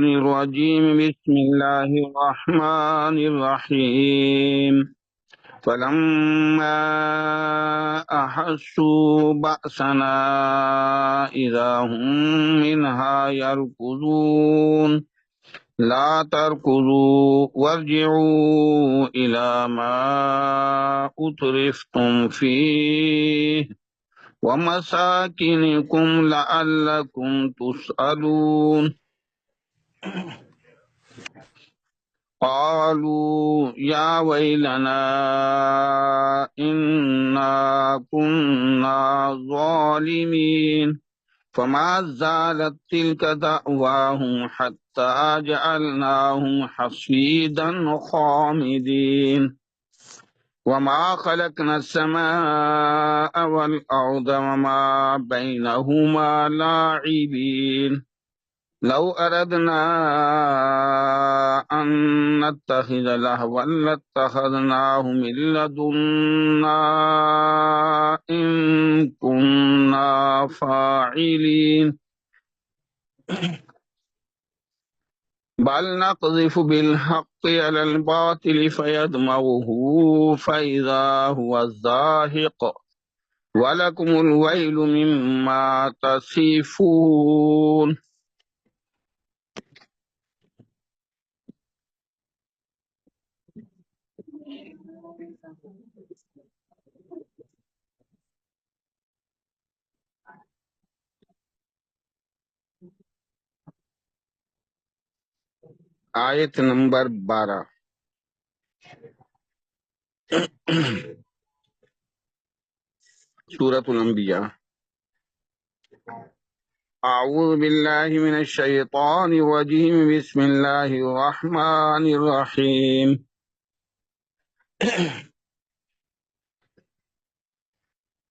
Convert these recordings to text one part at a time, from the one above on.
الرجيم بسم الله الرحمن الرحيم فلما أحسوا بأسنا إذا هم منها يركضون لا تركضوا وارجعوا إلى ما أترفتم فيه ومساكنكم لعلكم تسألون قالوا يا ويلنا إنا كنا ظالمين فما زالت تلك دعواهم حتى جعلناهم حصيدا خامدين وما خلقنا السماء والأرض وما بينهما لاعبين لو أردنا أن نتخذ لهوا لاتخذناه من لدنا إن كنا فاعلين بل نقذف بالحق على الباطل فيدمغه فإذا هو زاهق ولكم الويل مما تصفون. آیت نمبر 12 سورة الانبیاء. اعوذ باللہ من الشیطان الرجیم بسم اللہ الرحمن الرحیم.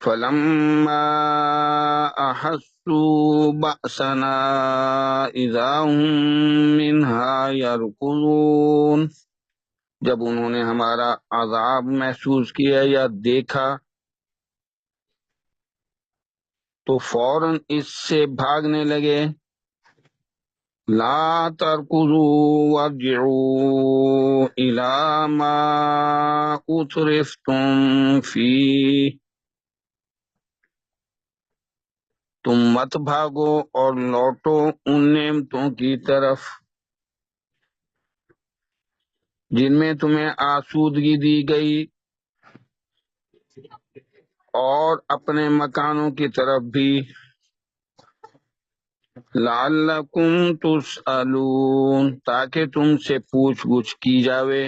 فلما احسوا بأسنا اذا هم منها يركضون، جب انہوں نے ہمارا عذاب محسوس کیا یا دیکھا تو فوراً اس سے بھاگنے لگے. لا تركضوا وارجعوا إلى ما أترفتم فيه، تم مت بھاگو اور لوٹو ان نعمتوں کی طرف جن میں تمہیں آسودگی دی گئی، اور اپنے مکانوں کی طرف بھی. لعلکم تسألون، تاکہ تم سے پوچھ گچھ کی جاوے.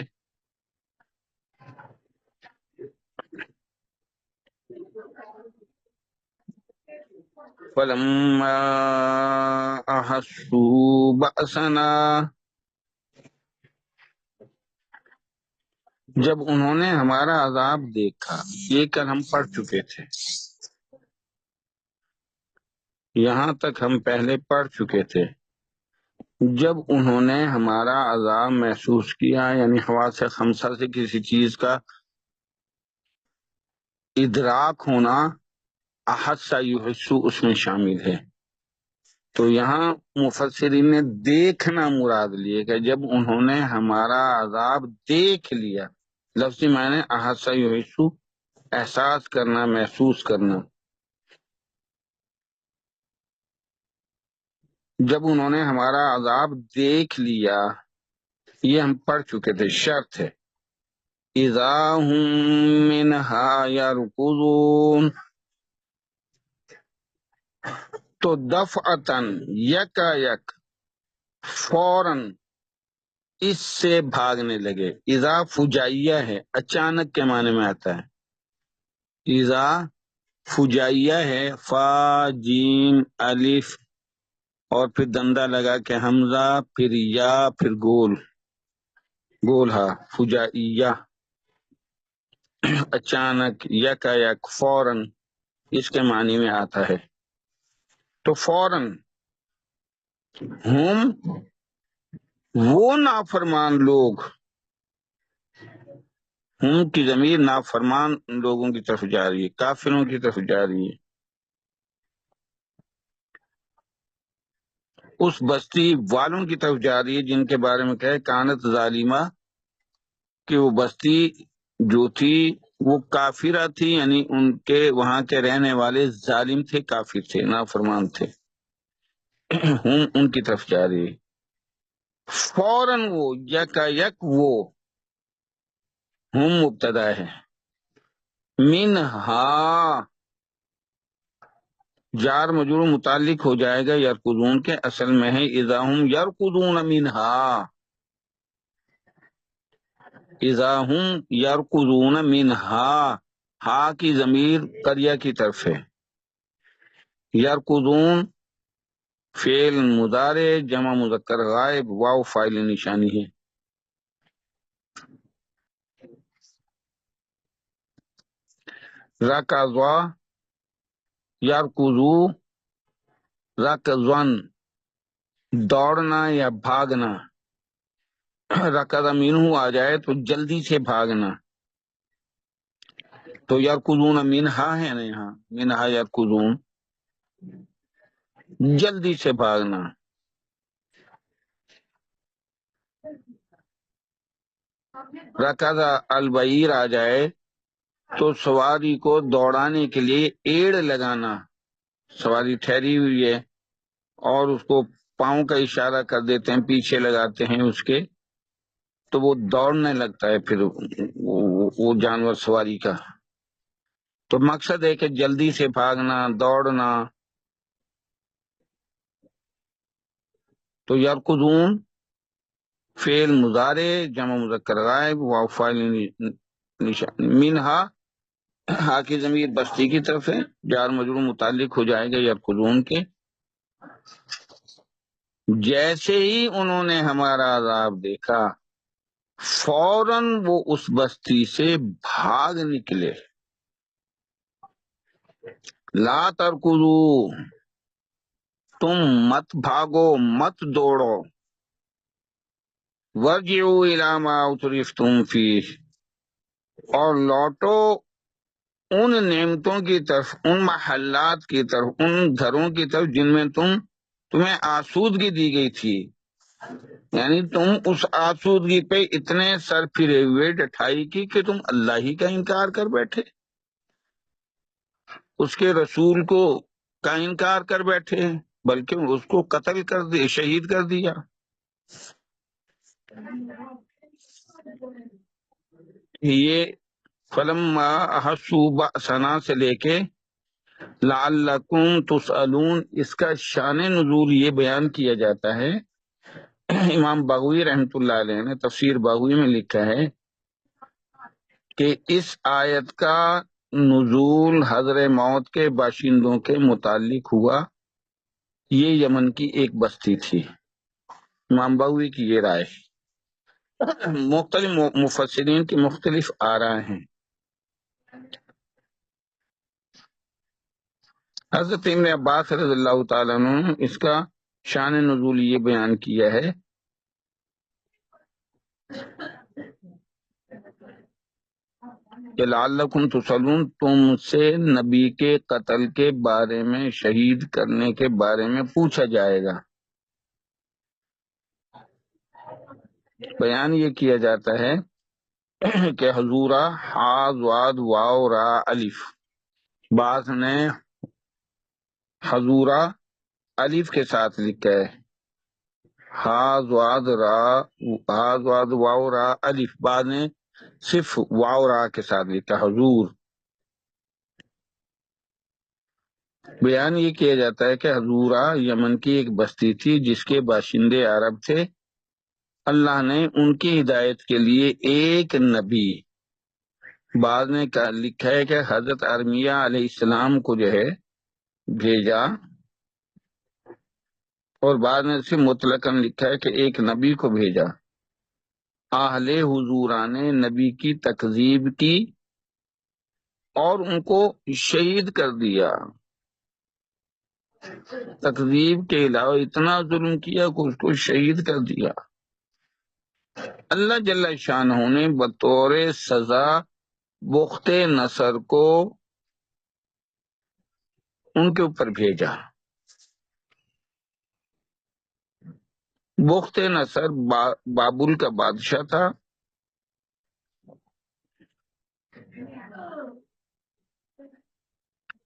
فلما احسوا بأسنا، جب انہوں نے ہمارا عذاب دیکھا. یہ کل ہم پڑھ چکے تھے، یہاں تک ہم پہلے پڑھ چکے تھے. جب انہوں نے ہمارا عذاب محسوس کیا، یعنی حواس خمسہ سے کسی چیز کا ادراک ہونا، احسا یحسو اس میں شامل ہے. تو یہاں مفسرین نے دیکھنا مراد لیے کہ جب انہوں نے ہمارا عذاب دیکھ لیا. لفظی معنی احسا یحسو، احساس کرنا، محسوس کرنا. جب انہوں نے ہمارا عذاب دیکھ لیا، یہ ہم پڑھ چکے تھے، شرط ہے. اذا هم منها يركضون، تو دفعتاً، یکا یک، فوراً اس سے بھاگنے لگے. اذا فجائیہ ہے، اچانک کے معنی میں آتا ہے. اذا فجائیہ ہے، فا جیم الف اور پھر دندہ لگا کے حمزہ، پھر یا، پھر گول ہا، فجائیہ. اچانک، یکا یک، فوراً اس کے معنی میں آتا ہے. تو فوراً ہم وہ نافرمان لوگ، ہم کی ضمیر نافرمان لوگوں کی طرف جا رہی ہے، کافروں کی طرف جا رہی ہے. اس بستی والوں کی طرف جا رہی ہے جن کے بارے میں کہے کانت ظالمہ، کہ وہ بستی جو تھی وہ کافرہ تھی، یعنی ان کے وہاں کے رہنے والے ظالم تھے، کافر تھے، نافرمان تھے. ہم ان کی طرف جا رہی ہے. فوراً وہ یکا یک وہ، ہم مبتدا ہے، منہا جار مجرور متعلق ہو جائے گا یرکضون کے، اصل میں ہے اذا ہم یرکضون منہا، اذا ہم یرکضون منہا، ہا کی ضمیر قریہ کی طرف ہے. یرکضون فعل مضارع جمع مذکر غائب، واو فاعل نشانی ہے. رکضا یرکضو، رکضن دوڑنا یا بھاگنا، رکض منہ آ جائے تو جلدی سے بھاگنا، تو یرکضون منہا ہے نا، یہاں منہا یرکضون جلدی سے بھاگنا. رکض البعیر آ جائے تو سواری کو دوڑانے کے لیے ایڑ لگانا، سواری ٹھہری ہوئی ہے اور اس کو پاؤں کا اشارہ کر دیتے ہیں، پیچھے لگاتے ہیں اس کے، تو وہ دوڑنے لگتا ہے پھر وہ جانور سواری کا. تو مقصد ہے کہ جلدی سے بھاگنا، دوڑنا. تو یرکضون فعل مضارع جمع مذکر غائب، واو فاعل منہا، ہا کی ضمیر بستی کی طرف ہے، جار مجرور متعلق ہو جائے گا یرکضون کے. جیسے ہی انہوں نے ہمارا عذاب دیکھا، فوراً وہ اس بستی سے بھاگ نکلے. لا ترکضو، تم مت بھاگو، مت دوڑو. ورجعوا الی ما اترفتم فیہ، اور لوٹو ان نعمتوں کی طرف، ان محلات کی طرف، ان گھروں کی طرف جن میں تمہیں آسودگی دی گئی تھی. یعنی تم اس آسودگی پہ اتنے سر پھرے ہوئے ڈٹھائی کی کہ تم اللہ ہی کا انکار کر بیٹھے، اس کے رسول کو کا انکار کر بیٹھے، بلکہ اس کو قتل کر دیا، شہید کر دیا. یہ فلما احسوا بأسنا سے لے کے لعلکم تسألون، اس کا شان نزول یہ بیان کیا جاتا ہے. امام باغوی رحمۃ اللہ علیہ نے تفسیر باغوی میں لکھا ہے کہ اس آیت کا نزول حضر موت کے باشندوں کے متعلق ہوا. یہ یمن کی ایک بستی تھی. امام باغوی کی یہ رائے، مختلف مفسرین کی مختلف آراء ہیں. حضرت ابن عباس رضی اللہ تعالیٰ عنہ نے اس کا شان نزول یہ بیان کیا ہے کہ لعلکم تسألون، تم سے نبی کے قتل کے بارے میں، شہید کرنے کے بارے میں پوچھا جائے گا. بیان یہ کیا جاتا ہے کہ حضورہ ہا ضاد واو را الف، بعض نے حضورہ الف کے ساتھ لکھا ہے، ہا ضاد واو را الف، بعض نے صرف واو را کے ساتھ لکھا حضور. بیان یہ کیا جاتا ہے کہ حضورہ یمن کی ایک بستی تھی جس کے باشندے عرب تھے. اللہ نے ان کی ہدایت کے لیے ایک نبی، بعض نے لکھا ہے کہ حضرت ارمیہ علیہ السلام کو جو ہے بھیجا، اور بعض نے صرف مطلقاً لکھا ہے کہ ایک نبی کو بھیجا. اہل حضورہ نے نبی کی تکذیب کی اور ان کو شہید کر دیا. تکذیب کے علاوہ اتنا ظلم کیا کہ اس کو شہید کر دیا. اللہ جل شانہ نے بطور سزا بخت نصر کو ان کے اوپر بھیجا. بخت نصر بابل کا بادشاہ تھا،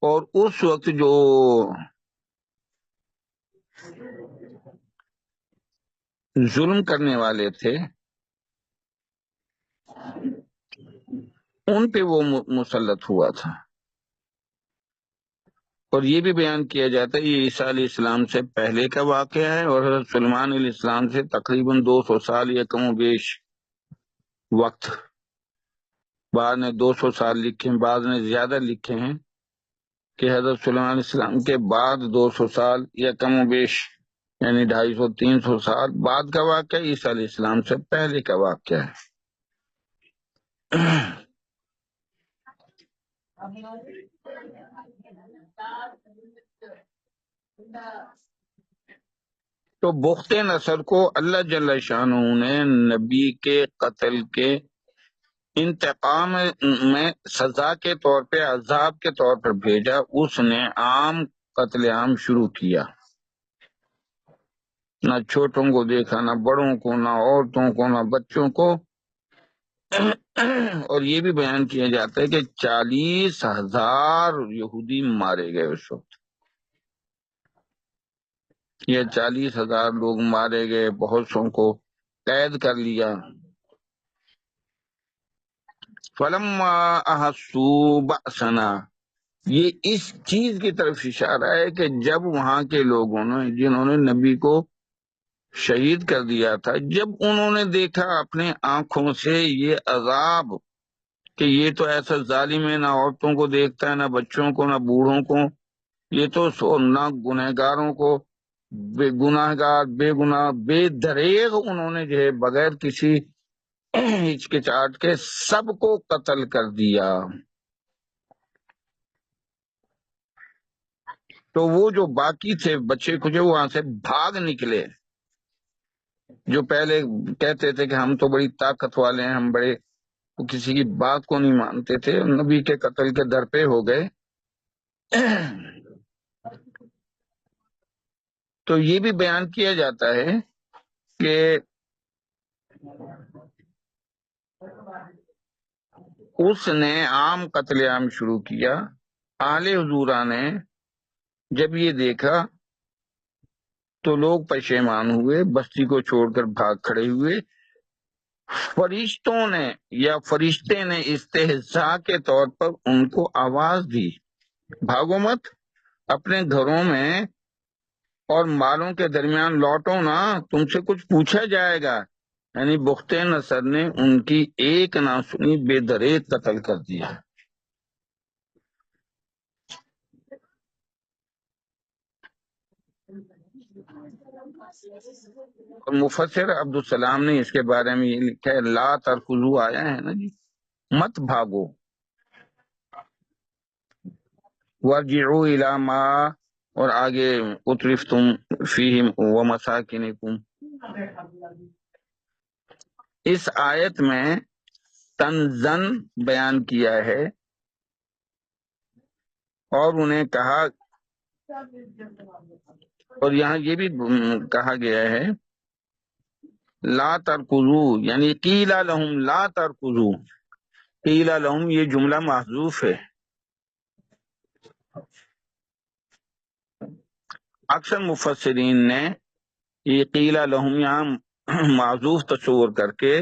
اور اس وقت جو ظلم کرنے والے تھے ان پہ وہ مسلط ہوا تھا۔ اور یہ بھی بیان کیا جاتا ہے یہ عیسیٰ علیہ السلام سے پہلے کا واقعہ ہے، اور حضرت سلیمان علیہ السلام سے تقریباً 200 سال یا کم و بیش وقت، بعض نے 200 سال لکھے ہیں، بعض نے زیادہ لکھے ہیں کہ حضرت سلیمان علیہ السلام کے بعد 200 سال یا کم و بیش یعنی 250-300 سال بعد کا واقعہ، عیسیٰ علیہ السلام سے پہلے کا واقعہ ہے۔ تو بخت نصر کو اللہ جل شانہ نے نبی کے قتل کے انتقام میں سزا کے طور پہ، عذاب کے طور پر بھیجا۔ اس نے عام قتل عام شروع کیا، نہ چھوٹوں کو دیکھا، نہ بڑوں کو، نہ عورتوں کو، نہ بچوں کو۔ اور یہ بھی بیان کیا جاتا ہے کہ 40,000 یہودی مارے گئے اس وقت، یہ 40,000 لوگ مارے گئے، بہت سو کو قید کر لیا۔ فلما احسوا بأسنا، یہ اس چیز کی طرف اشارہ ہے کہ جب وہاں کے لوگوں نے جنہوں نے نبی کو شہید کر دیا تھا، جب انہوں نے دیکھا اپنے آنکھوں سے یہ عذاب کہ یہ تو ایسا ظالم ہے، نہ عورتوں کو دیکھتا ہے، نہ بچوں کو، نہ بوڑھوں کو، یہ تو نہ گنہگاروں کو، بے گناہ گار، بے گناہ، بے دریغ انہوں نے جو ہے بغیر کسی ہچکچاہٹ کے سب کو قتل کر دیا۔ تو وہ جو باقی تھے بچے کچھ وہاں سے بھاگ نکلے، جو پہلے کہتے تھے کہ ہم تو بڑی طاقت والے ہیں، ہم بڑے، وہ کسی کی بات کو نہیں مانتے تھے، نبی کے قتل کے در پہ ہو گئے۔ تو یہ بھی بیان کیا جاتا ہے کہ اس نے عام قتل عام شروع کیا۔ اہل حضورہ نے جب یہ دیکھا تو لوگ پشیمان ہوئے، بستی کو چھوڑ کر بھاگ کھڑے ہوئے۔ فرشتوں نے یا فرشتے نے استہزاء کے طور پر ان کو آواز دی، بھاگو مت، اپنے گھروں میں اور مالوں کے درمیان لوٹو نا، تم سے کچھ پوچھا جائے گا۔ یعنی بخت نصر نے ان کی ایک نہ سنی بے دریغ قتل کر دیا۔ اور مفسر عبدالسلام نے اس کے بارے میں یہ لکھا ہے، لا ترکضوا آیا ہے نا جی، مت بھاگو، وارجعوا الی ما، اور آگے اترفتم فیہم ومساکنکم۔ اس آیت میں تنزن بیان کیا ہے، اور انہیں کہا، اور یہاں یہ بھی کہا گیا ہے لا ترکضوا، یعنی قیل لہم لا ترکضوا، قیل لہم یہ جملہ محذوف ہے۔ اکثر مفسرین نے یہ قیل لہم یہاں معذوف تصور کر کے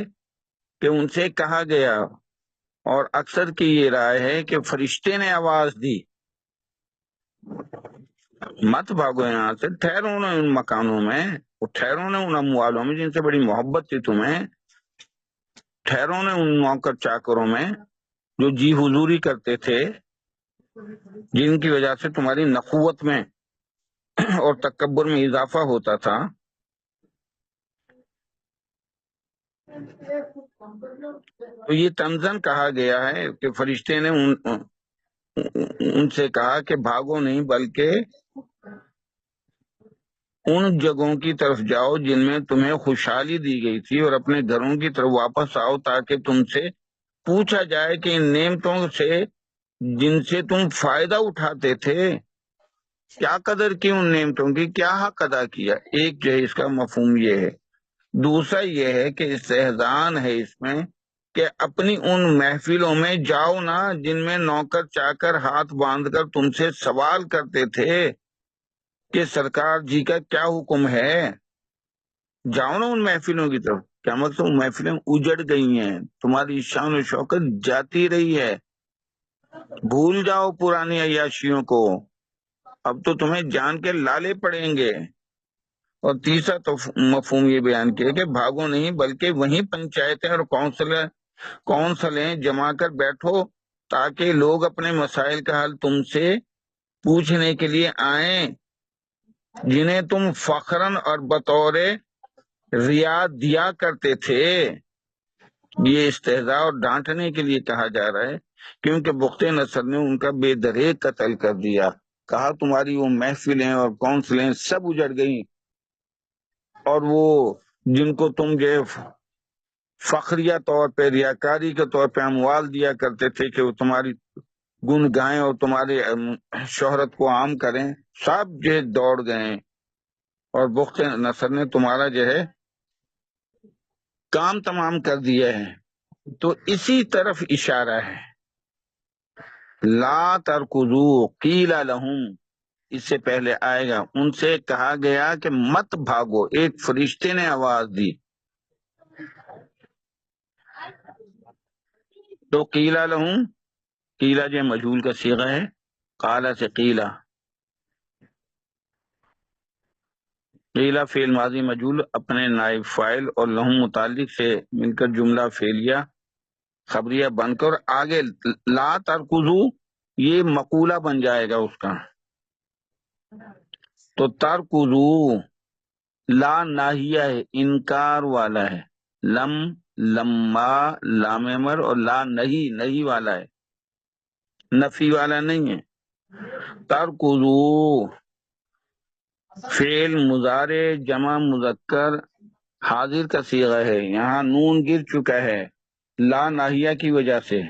کہ ان سے کہا گیا، اور اکثر کی یہ رائے ہے کہ فرشتے نے آواز دی، مت بھاگو یہاں سے، ٹھہرو نا ان مکانوں میں، ٹھہرو نا ان اموالوں میں جن سے بڑی محبت تھی تمہیں، ٹھہرو نا ان نوکر چاکروں میں جو جی حضوری کرتے تھے، جن کی وجہ سے تمہاری نخوت میں اور تکبر میں اضافہ ہوتا تھا۔ تو یہ تنزن کہا گیا ہے کہ فرشتے نے ان سے کہا کہ بھاگو نہیں، بلکہ ان جگہوں کی طرف جاؤ جن میں تمہیں خوشحالی دی گئی تھی، اور اپنے گھروں کی طرف واپس آؤ تاکہ تم سے پوچھا جائے کہ ان نعمتوں سے جن سے تم فائدہ اٹھاتے تھے کیا قدر کی، ان نعمتوں کی کیا حق ادا کیا۔ ایک جو ہے اس کا مفہوم یہ ہے۔ دوسرا یہ ہے کہ استحزان ہے اس میں کہ اپنی ان محفلوں میں جاؤ نا جن میں نوکر چاکر ہاتھ باندھ کر تم سے سوال کرتے تھے کہ سرکار جی کا کیا حکم ہے. جاؤ نا ان محفلوں کی طرف. کیا مطلب ان محفلیں اجڑ گئی ہیں، تمہاری شان و شوکت جاتی رہی ہے، بھول جاؤ پرانی عیاشیوں کو، اب تو تمہیں جان کے لالے پڑیں گے. اور تیسرا تو مفہوم یہ بیان کیا کہ بھاگو نہیں بلکہ وہیں پنچایتیں اور کونسلیں جما کر بیٹھو تاکہ لوگ اپنے مسائل کا حل تم سے پوچھنے کے لیے آئیں جنہیں تم فخراً اور بطور رعایت دیا کرتے تھے. یہ استہزاء اور ڈانٹنے کے لیے کہا جا رہا ہے کیونکہ بخت نصر نے ان کا بے دریغ قتل کر دیا. کہا تمہاری وہ محفلیں اور کونسلیں سب اجڑ گئیں، اور وہ جن کو تم جو فخریہ طور پہ ریاکاری کے طور پہ اموال دیا کرتے تھے کہ وہ تمہاری گن گائیں اور تمہاری شہرت کو عام کریں، سب جو دوڑ گئے اور بخت نصر نے تمہارا جو ہے کام تمام کر دیا ہے. تو اسی طرف اشارہ ہے. لا ترکضوا قیل لہم، اس سے پہلے آئے گا ان سے کہا گیا کہ مت بھاگو، ایک فرشتے نے آواز دی. تو قیل لہم، قیلا جو مجہول کا صیغہ ہے، قالا سے قیلا. قیلا فعل ماضی مجہول اپنے نائب فاعل اور لہم متعلق سے مل کر جملہ فعلیہ خبریہ بن کر آگے لا ترکضو یہ مقولہ بن جائے گا اس کا. تو ترکضو لا ناہیہ ہے، انکار والا ہے. لم لما لام امر اور لا نہیں والا ہے، نفی والا نہیں ہے. ترکضو فعل مضارع جمع مذکر حاضر کا صیغہ ہے، یہاں نون گر چکا ہے لا ناہیہ کی وجہ سے.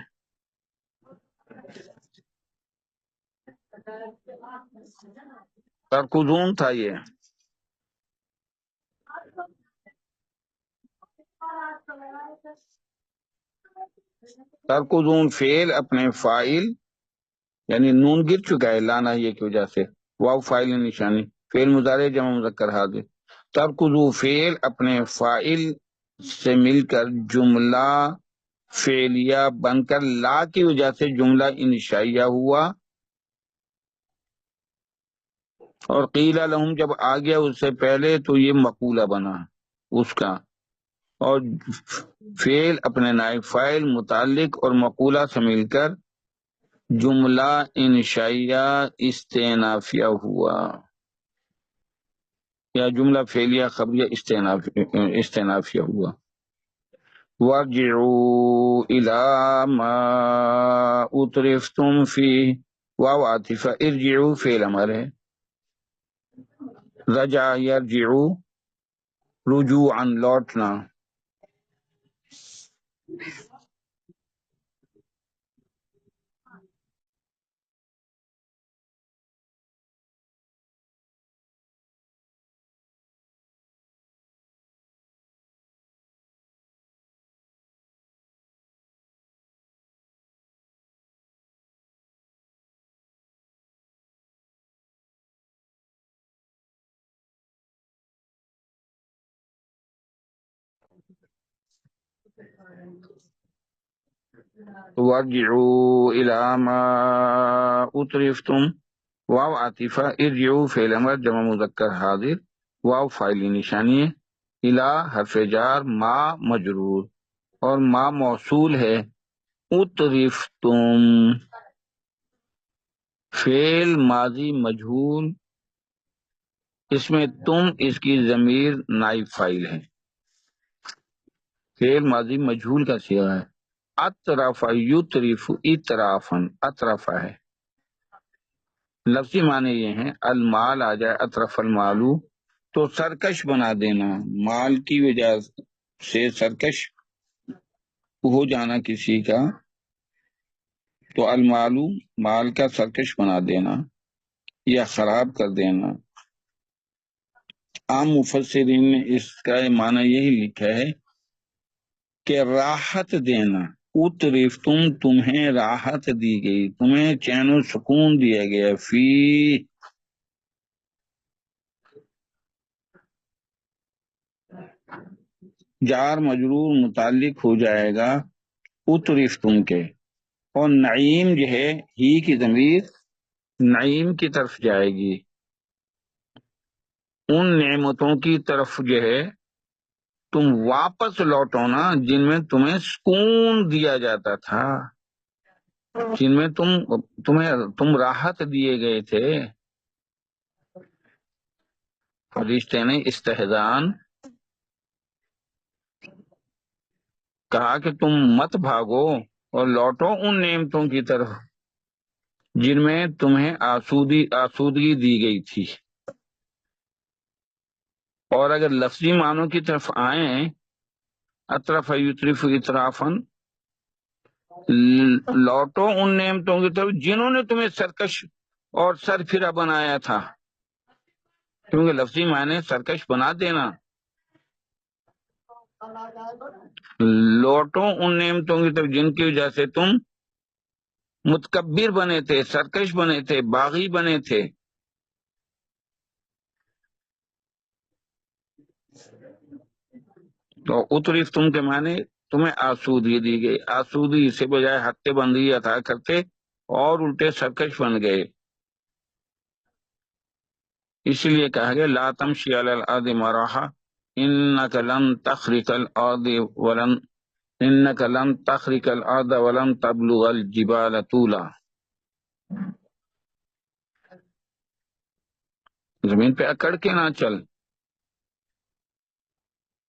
ترکضون تھا یہ. ترکضون فعل اپنے فاعل یعنی نون گر چکا ہے لا ناہیہ کی وجہ سے، واو فاعل نشانی، فعل مضارع جمع مذکر حاضر. ترکضو فعل اپنے فاعل سے مل کر جملہ فعلیہ بن کر لا کی وجہ سے جملہ انشائیہ ہوا. اور قیل لہم جب آ گیا اس سے پہلے تو یہ مقولہ بنا اس کا. اور فعل اپنے نائب فاعل متعلق اور مقولہ سے مل کر جملہ انشائیہ استئنافیہ ہوا، یا جملہ فعلیہ خبریہ استئنافیہ ہوا. وارجعوا الی ما اترفتم فیہ، واو عاطفہ، ارجعوا فعل امر ہے، رجع یرجعو رجوعا لوٹنا. وارجعوا الی ما اترفتم، واو عاطفہ، ارجعوا فعل امر جمع مذکر حاضر، واو فاعل نشانی ہے، الی حرف جار، ما مجرور، اور ما موصول ہے. اترفتم فعل ماضی مجہول، اس میں تم اس کی ضمیر نائب فاعل ہے، فعل ماضی مجہول کا صیغہ ہے. اطرف یطرف اطرافن، اطرفہ ہے. لفظی معنی یہ ہیں المال آ جائے اطرف المالو تو سرکش بنا دینا، مال کی وجہ سے سرکش ہو جانا کسی کا، تو المالو مال کا سرکش بنا دینا یا خراب کر دینا. عام مفسرین نے اس کا معنی یہی لکھا ہے کہ راحت دینا، اترف تمہیں راحت دی گئی، تمہیں چین و سکون دیا گیا، فی جار مجرور متعلق ہو جائے گا اترف تم کے، اور نعیم جو ہے ہی کی ضمیر نعیم کی طرف جائے گی، ان نعمتوں کی طرف جو ہے تم واپس لوٹو نا جن میں تمہیں سکون دیا جاتا تھا، جن میں تم راحت دیے گئے تھے۔ فرشتے نے استحزان کہا کہ تم مت بھاگو اور لوٹو ان نعمتوں کی طرف جن میں تمہیں آسودگی دی گئی تھی۔ اور اگر لفظی معنوں کی طرف آئیں، اطرف یطرف اطرافن، لوٹو ان نعمتوں کی طرف جنہوں نے تمہیں سرکش اور سرفرا بنایا تھا، کیونکہ لفظی معنی سرکش بنا دینا، لوٹو ان نعمتوں کی طرف جن کی وجہ سے تم متکبر بنے تھے، سرکش بنے تھے، باغی بنے تھے۔ تو اترف تم کے معنی تمہیں آسودگی دی گئی، آسودگی سے بجائے ہتے بندی عطا کرتے اور الٹے سرکش بن گئے، اسی لیے کہا گیا لا تمشی علی الارض مراحا انک لن تخرق الارض ولن انک لن تخرق الارض ولن تبلغ الجبال طولا، زمین پہ اکڑ کے نہ چل،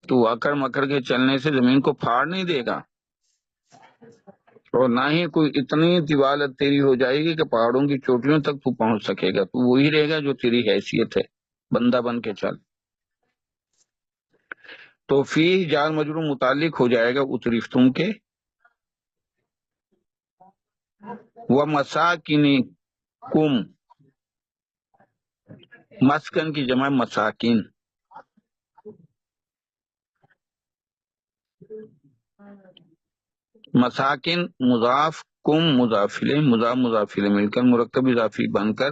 تو اکڑ مکڑ کے چلنے سے زمین کو پھاڑ نہیں دے گا، اور نہ ہی کوئی اتنی طوالت تیری ہو جائے گی کہ پہاڑوں کی چوٹیوں تک تو پہنچ سکے گا، تو وہی رہے گا جو تیری حیثیت ہے، بندہ بن کے چل۔ تو فی جار مجرور متعلق ہو جائے گا اترف تم کے، ومساکنکم، مسکن کی جمع مساکین، مساکن مضاف، کم مضاف الیہ، مضاف الیہ مل کر مرکب اضافی بن کر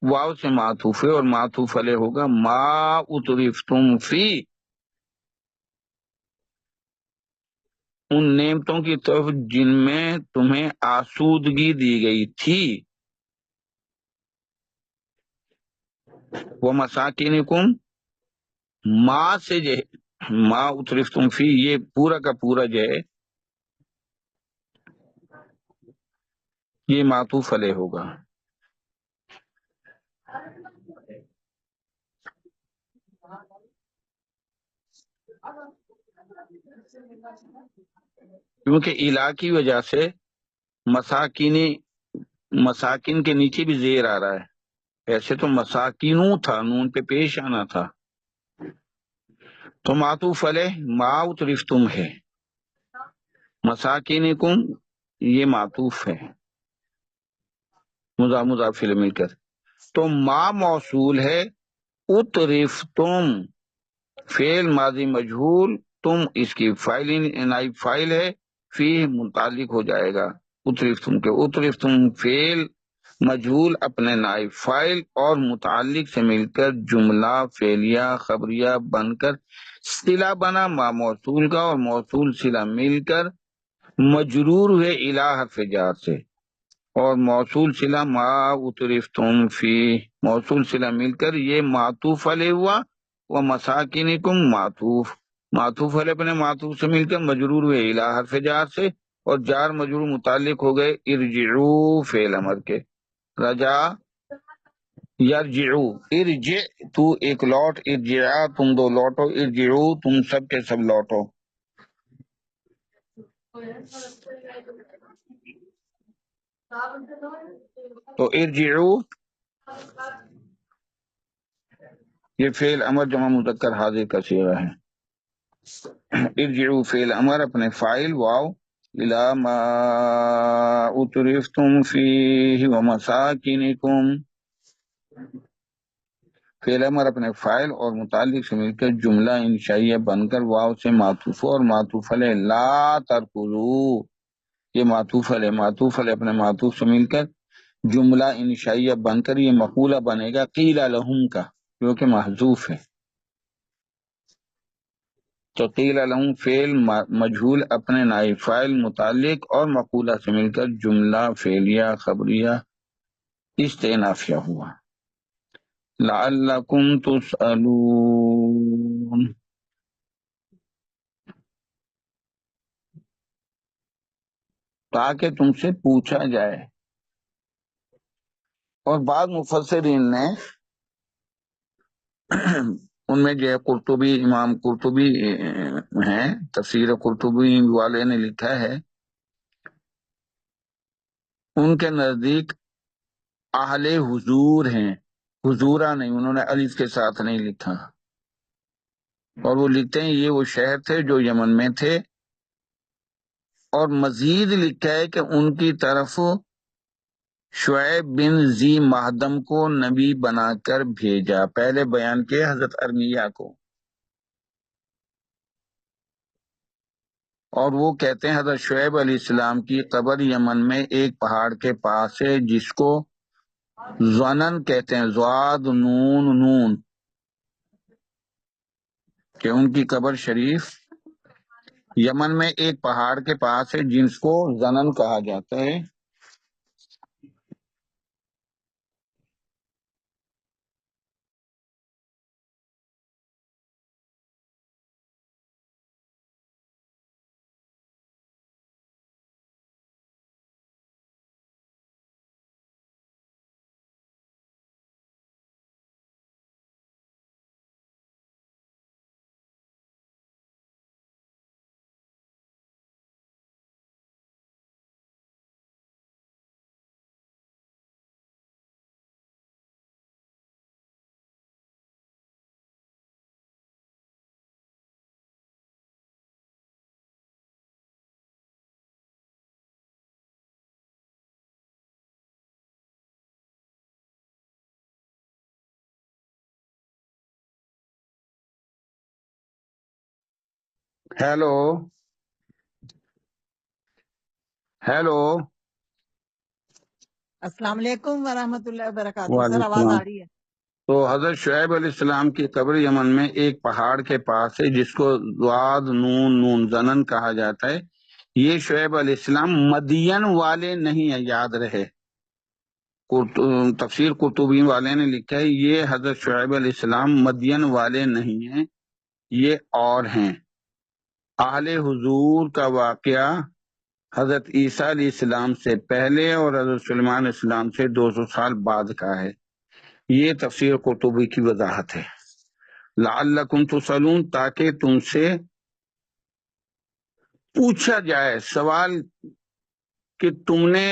واو سے معطوف ہے، اور معطوف علیہ ہوگا ما اترفتم فی، ان نعمتوں کی طرف جن میں تمہیں آسودگی دی گئی تھی، وہ مساکینکم، ما سے جو ہے ما اترفتم فی، یہ پورا کا پورا جو ہے یہ معطوف علیہ ہوگا۔ کیونکہ الہ کی وجہ سے مساکین کے نیچے بھی زیر آ رہا ہے، ایسے تو مساکینوں تھا، نون پہ پیش آنا تھا، تو معطوف علیہ ما اترفتم ہے، مساکینکم یہ معطوف ہے مضاف الیہ مل کر، تو ما موصول ہے، اترفتم فعل ماضی مجہول، تم اس کی نائب فاعل ہے، فی متعلق ہو جائے گا اترفتم کے، اترفتم فعل مجہول اپنے نائب فاعل اور متعلق سے مل کر جملہ فعلیہ خبریہ بن کر صلہ بنا ما موصول کا، اور موصول صلہ مل کر مجرور ہوئے الہ حرف جار سے، اور موصول صلہ ما اترفتم فی، موصول صلہ مل کر یہ معطوف علیہ ہوا، وہ مساکنکم معطوف علیہ اپنے معطوف سے مل کر مجرور ہوئے الہ حرف جار سے، اور جار مجرور متعلق ہو گئے ارجعو فعل امر کے، رجا یرجعو، ارجع تو ایک لوٹ، ارجعا تم دو لوٹو، ارجعو تم سب کے سب لوٹو، تو ارجعو یہ فعل امر جمع مذکر حاضر کا صیغہ ہے، ارجعو فعل امر اپنے فاعل واو، الی ما اترفتم فیہ ومساکنکم، فعل امر اپنے فائل اور متعلق سے مل کر جملہ انشائیہ بن کر واو سے معطوف اور معطوف علیہ لا ترکضو، یہ معطوف علیہ، معطوف علیہ اپنے معطوف سے مل کر جملہ انشائیہ بن کر یہ مقولہ بنے گا قیل لہم کا، جو کہ محذوف ہے۔ تو قیل لہم فعل مجہول اپنے نائب فاعل متعلق اور مقولہ سے مل کر جملہ فعلیہ خبریہ استئنافیہ ہوا۔ لعلکم تسألون، تاکہ تم سے پوچھا جائے۔ اور بعض مفسرین نے ان میں جو ہے قرطبی، امام قرطبی ہیں، تفسیر قرطبی والے نے لکھا ہے، ان کے نزدیک اہل حضور ہیں، حضورہ نہیں، انہوں نے الف کے ساتھ نہیں لکھا، اور وہ لکھتے ہیں یہ وہ شہر تھے جو یمن میں تھے، اور مزید لکھا ہے کہ ان کی طرف شعیب بن ذی مہدم کو نبی بنا کر بھیجا، پہلے بیان کیا حضرت ارمیہ کو، اور وہ کہتے ہیں حضرت شعیب علیہ السلام کی قبر یمن میں ایک پہاڑ کے پاس ہے جس کو زنن کہتے ہیں، زواد نون نون، کہ ان کی قبر شریف یمن میں ایک پہاڑ کے پاس ہے جس کو زنن کہا جاتا ہے۔ ہیلو ہیلو، السلام علیکم ورحمۃ اللہ وبرکاتہ، سر وعلیکم آواز السلام۔ آ رہی ہے؟ تو حضرت شعیب علیہ السلام کی قبر یمن میں ایک پہاڑ کے پاس ہے جس کو زواد نون نون زنن کہا جاتا ہے۔ یہ شعیب علیہ السلام مدین والے نہیں ہیں، یاد رہے، تفسیر قرطبی والے نے لکھا ہے یہ حضرت شعیب علیہ السلام مدین والے نہیں ہیں، یہ اور ہیں۔ اہل حضور کا واقعہ حضرت عیسیٰ علیہ السلام سے پہلے اور حضرت سلیمان علیہ السلام سے 200 سال بعد کا ہے، یہ تفسیر قرطبی کی وضاحت ہے۔ لعلکم تسألون، تاکہ تم سے پوچھا جائے، سوال کہ تم نے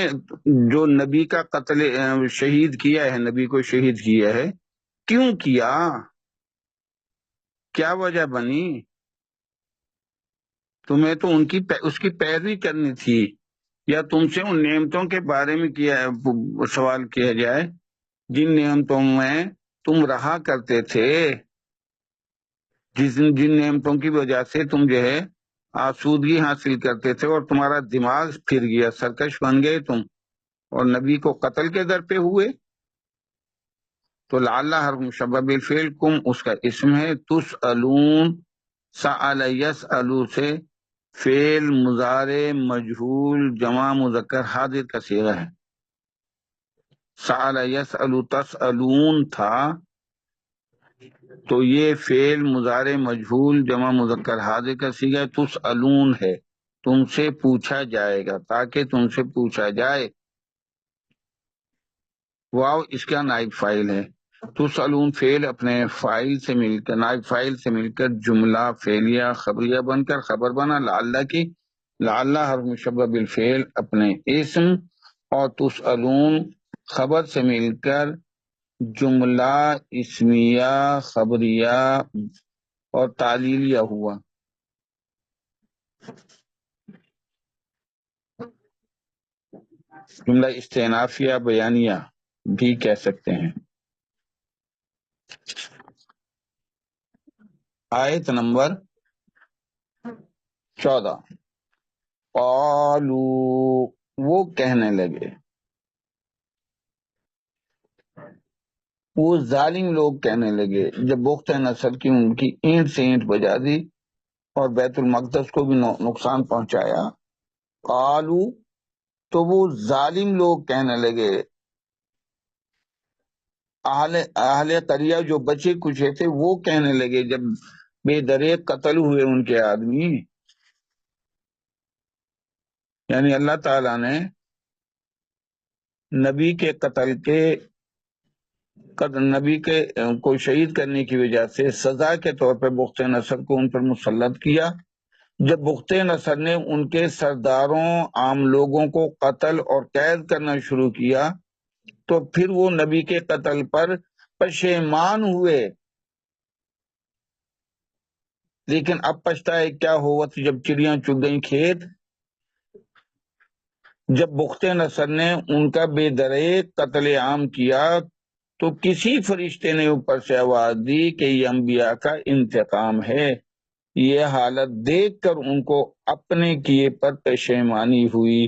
جو نبی کا قتل شہید کیا ہے، نبی کو شہید کیا ہے، کیوں کیا، کیا وجہ بنی، تمہیں تو اس کی پیروی کرنی تھی، یا تم سے ان نعمتوں کے بارے میں سوال کیا جائے جن نعمتوں میں تم رہا کرتے تھے، جن نعمتوں کی وجہ سے تم جو ہے آسودگی حاصل کرتے تھے اور تمہارا دماغ پھر گیا، سرکش بن گئے تم، اور نبی کو قتل کے در پہ ہوئے۔ تو لعل حرف مشبہ بالفعل، کم اس کا اسم ہے، تسألون سأل یسألو سے فعل مضارع مجہول جمع مذکر حاضر کا صیغہ ہے۔ سأل یسألو تسألون تھا، تو یہ فعل مضارع مجہول جمع مذکر حاضر کا صیغہ ہے، تسألون ہے، تم سے پوچھا جائے گا، تاکہ تم سے پوچھا جائے، واو اس کا نائب فاعل ہے، تسألون فعل اپنے فاعل سے مل کر، نائب فاعل سے مل کر جملہ فعلیہ خبریہ بن کر خبر بنا لعل کی، لعل حرف مشبہ بالفعل اپنے اسم، اور تسألون خبر سے مل کر جملہ اسمیہ خبریہ اور تعلیلیہ ہوا۔ جملہ استئنافیہ بیانیہ بھی کہہ سکتے ہیں۔ آیت نمبر 14. قالو، وہ کہنے لگے، وہ ظالم لوگ کہنے لگے جب بخت نصر کی ان کی اینٹ سے اینٹ بجا دی اور بیت المقدس کو بھی نقصان پہنچایا. قالو، تو وہ ظالم لوگ کہنے لگے، اہل قریہ جو بچے کچھے تھے وہ کہنے لگے جب بے دریغ قتل ہوئے ان کے آدمی، یعنی اللہ تعالیٰ نے نبی کے کو شہید کرنے کی وجہ سے سزا کے طور پہ بخت نصر کو ان پر مسلط کیا. جب بخت نصر نے ان کے سرداروں عام لوگوں کو قتل اور قید کرنا شروع کیا تو پھر وہ نبی کے قتل پر پشیمان ہوئے. لیکن اب پچھتائے کیا ہوا جب چڑیاں چگ گئیں کھیت. جب بخت نصر نے ان کا بے دریغ قتل عام کیا تو کسی فرشتے نے اوپر سے آواز دی کہ یہ انبیاء کا انتقام ہے. یہ حالت دیکھ کر ان کو اپنے کیے پر پشیمانی ہوئی.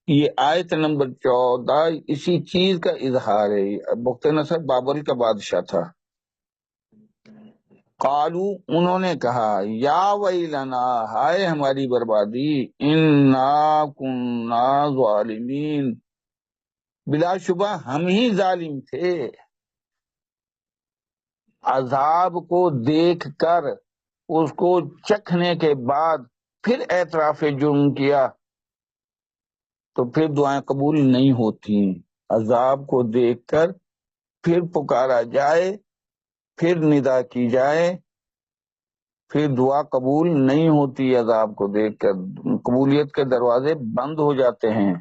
یہ آیت نمبر 14 اسی چیز کا اظہار ہے. بخت نصر بابل کا بادشاہ تھا. قالو، انہوں نے کہا، یا ویلنا، ہائے ہماری بربادی، انا کننا ظالمین، بلا شبہ ہم ہی ظالم تھے. عذاب کو دیکھ کر اس کو چکھنے کے بعد پھر اعتراف جرم کیا تو پھر دعائیں قبول نہیں ہوتی. عذاب کو دیکھ کر پھر پکارا جائے، پھر ندا کی جائے، پھر دعا قبول نہیں ہوتی. عذاب کو دیکھ کر قبولیت کے دروازے بند ہو جاتے ہیں.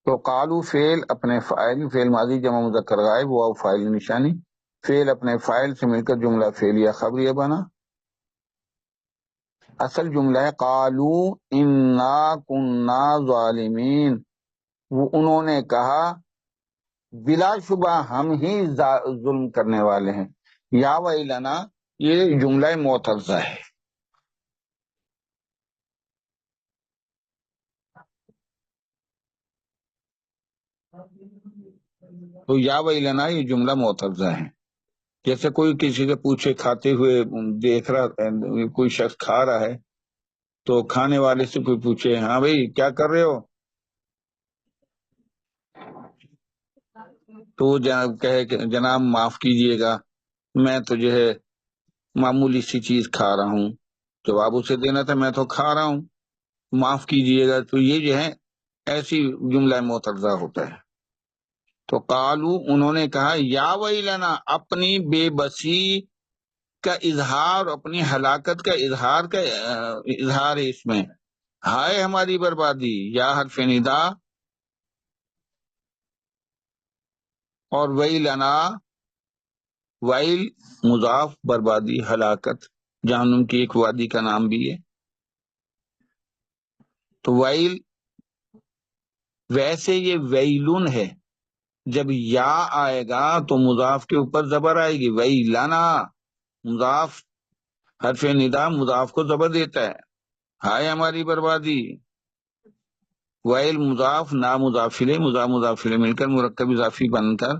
تو قالو فعل اپنے فاعل، فعل ماضی جمع مذکر غائب، واو فاعل نشانی، فعل اپنے فاعل سے مل کر جملہ فعلیہ خبریہ بنا. اصل جملہ ہے قالو انا کننا ظالمین، وہ انہوں نے کہا بلا شبہ ہم ہی ظلم کرنے والے ہیں. یا ویلنا یہ جملہ معترضہ ہے. تو یا ویلنا یہ جملہ معترضہ ہے. جیسے کوئی کسی سے پوچھے کھاتے ہوئے دیکھ رہا، کوئی شخص کھا رہا ہے تو کھانے والے سے کوئی پوچھے، ہاں بھائی کیا کر رہے ہو، تو وہ کہے کہ جناب معاف کیجئے گا میں تو جو ہے معمولی سی چیز کھا رہا ہوں. جواب اسے دینا تھا میں تو کھا رہا ہوں، معاف کیجئے گا. تو یہ جو ہے ایسی جملہ معترضہ ہوتا ہے. تو قالو انہوں نے کہا یا ویلنا، اپنی بے بسی کا اظہار، اپنی ہلاکت کا اظہار ہے اس میں. ہائے ہماری بربادی، یا حرف ندا اور ویلنا، ویل مضاف، بربادی ہلاکت جہنم کی ایک وادی کا نام بھی ہے. تو ویل، ویسے یہ ویلن ہے، جب یا آئے گا تو مضاف کے اوپر زبر آئے گی. ویلنا مضاف، حرف ندا مضاف کو زبر دیتا ہے. ہائے ہماری بربادی، ویل مضاف، نا مضافلے، مضافلے مل کر مرکب اضافی بن کر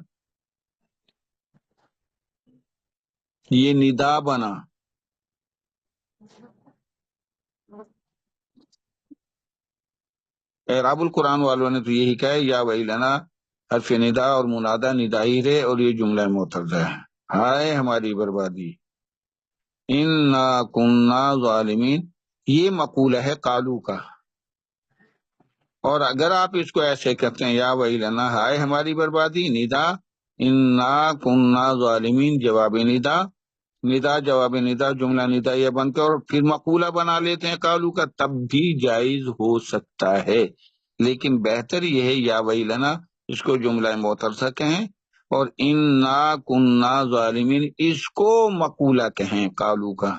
یہ ندا بنا. اعراب القرآن والوں نے تو یہی کہا ہے یا ویلنا حرف ندا اور منادہ ندائی ہے اور یہ جملہ معترضہ ہے. ہائے ہماری بربادی، انا کننا ظالمین، یہ مقولہ ہے قالو کا. اور اگر آپ اس کو ایسے کرتے ہیں یا ویلنا ہائے ہماری بربادی، ندا انا کننا ظالمین جواب ندا، ندا جواب ندا، جملہ ندا یہ بن کر اور پھر مقولہ بنا لیتے ہیں قالو کا، تب بھی جائز ہو سکتا ہے. لیکن بہتر یہ ہے یا ویلنا اس کو جملہ معترضہ کہیں اور انا کننا ظالمین اس کو مقولہ کہیں قالو کا.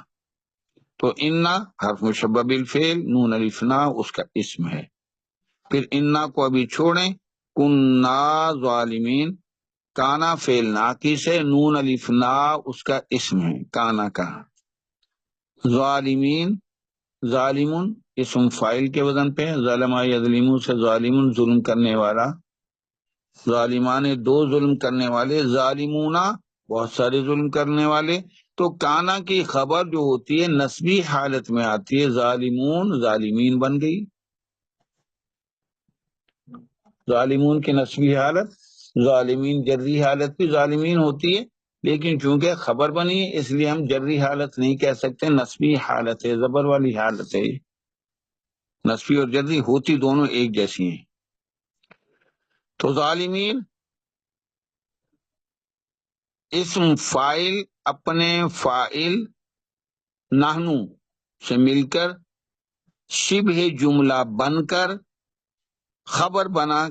تو انا حرف مشبہ بالفعل، نون الف نا اس کا اسم ہے. پھر انا کو ابھی چھوڑیں، کننا ظالمین، کانا فعل ناقص ہے، نون الف نا اس کا اسم ہے کانا کا، ظالمین ظالمون اسم فاعل کے وزن پہ، ظلم یظلمون سے ظالمون ظلم کرنے والا، ظالمان دو ظلم کرنے والے، ظالمون بہت سارے ظلم کرنے والے۔ تو کانا کی خبر جو ہوتی ہے نسبی حالت میں آتی ہے، ظالمون ظالمین بن گئی، ظالمون کی نسبی حالت، ظالمین جری حالت بھی ظالمین ہوتی ہے، لیکن چونکہ خبر بنی ہے اس لیے ہم جری حالت نہیں کہہ سکتے، نسبی حالت ہے، زبر والی حالت ہے، نسبی اور جری ہوتی دونوں ایک جیسی ہیں۔ تو ظالمین اسم فاعل اپنے فاعل نحنو سے مل کر شبہ جملہ بن کر خبر بنا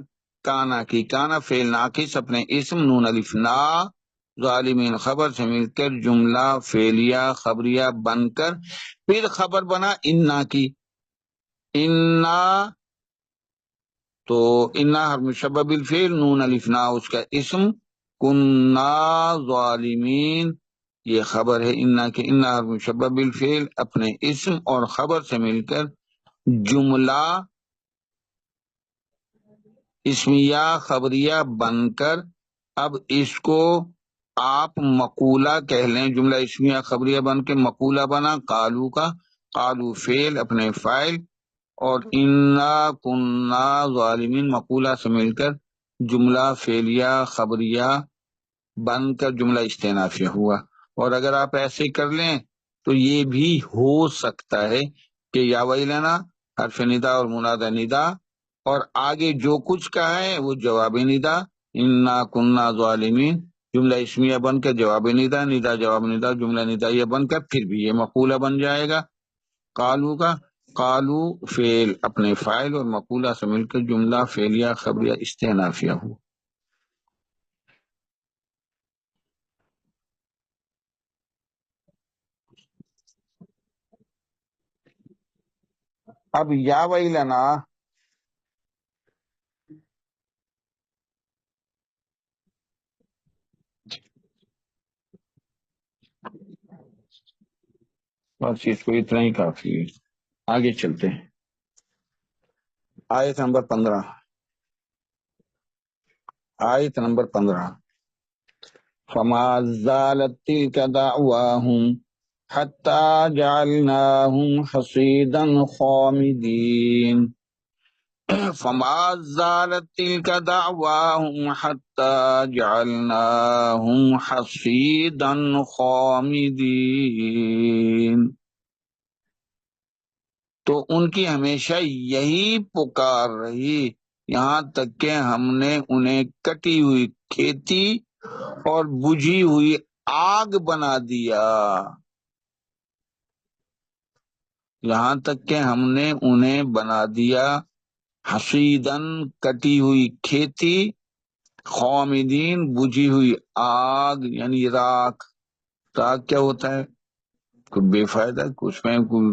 کانا کی، کانا فعل ناقص اپنے اسم نون الف نا، ظالمین خبر سے مل کر جملہ فعلیہ خبریہ بن کر پھر خبر بنا انا کی، انا تو انا حرف مشبہ بالفعل، نون الف نا اس کا اسم، کننا ظالمین یہ خبر ہے انا کے، انا حرف مشبہ بالفعل اپنے اسم اور خبر سے مل کر جملہ اسمیہ خبریہ بن کر، اب اس کو آپ مقولہ کہہ لیں، جملہ اسمیہ خبریہ بن کے مقولہ بنا قالو کا، قالو فعل اپنے فاعل اور انا کننا ظالمین مقولہ سے مل کر جملہ فعلیہ خبریہ بن کر جملہ استئنافیہ ہوا۔ اور اگر آپ ایسے کر لیں تو یہ بھی ہو سکتا ہے کہ یا ویلنا حرف ندا اور منادى ندا اور آگے جو کچھ کہا ہے وہ جواب ندا، انا کننا ظالمین جملہ اسمیہ بن کر جواب ندا، ندا جواب ندا جملہ ندائیہ بن کر پھر بھی یہ مقولہ بن جائے گا قالو کا، قالو فعل اپنے فاعل اور مقولہ سے مل کر جملہ فعلیہ خبریہ استئنافیہ ہو۔ اب یا ویلنا بس اس کو اتنا ہی کافی ہے، آگے چلتے ہیں۔ آیت نمبر 15، آیت نمبر 15، فما زالت تلك دعواهم حتى جعلناهم حصيدا خامدين، فما زالت تلك دعواهم حتى جعلناهم حصيدا خامدين، تو ان کی ہمیشہ یہی پکار رہی یہاں تک کہ ہم نے انہیں کٹی ہوئی کھیتی اور بجھی ہوئی آگ بنا دیا، یہاں تک کہ ہم نے انہیں بنا دیا حصیدن کٹی ہوئی کھیتی، خامدین بجھی ہوئی آگ یعنی راکھ، راکھ کیا ہوتا ہے؟ کوئی بے فائدہ، اس میں کوئی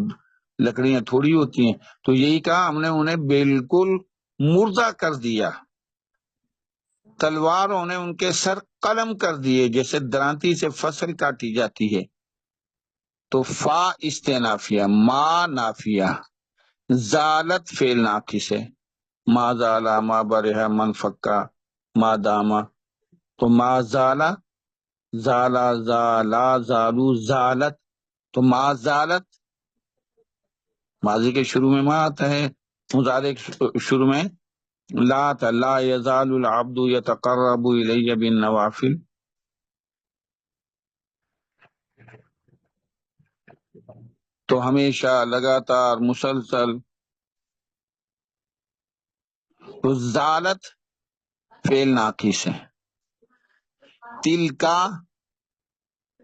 لکڑیاں تھوڑی ہوتی ہیں، تو یہی کہا ہم نے انہیں بالکل مردہ کر دیا، تلواروں نے ان کے سر قلم کر دیے، جیسے درانتی سے فصل کاٹی جاتی ہے۔ تو فا استئنافیہ، ما نافیہ، زالت فعل ناقص ہے، ما زالا ما برہا من فکا ما داما، تو ما زالا زالا زالا زالو زالت، تو ما زالت ماضی کے شروع میں ما آتا ہے، مضارع شروع میں لا آتا، لا یزال العبد یتقرب الی بالنوافل، تو ہمیشہ لگاتار مسلسل، تو زالت فعل ناقص ہے، تل کا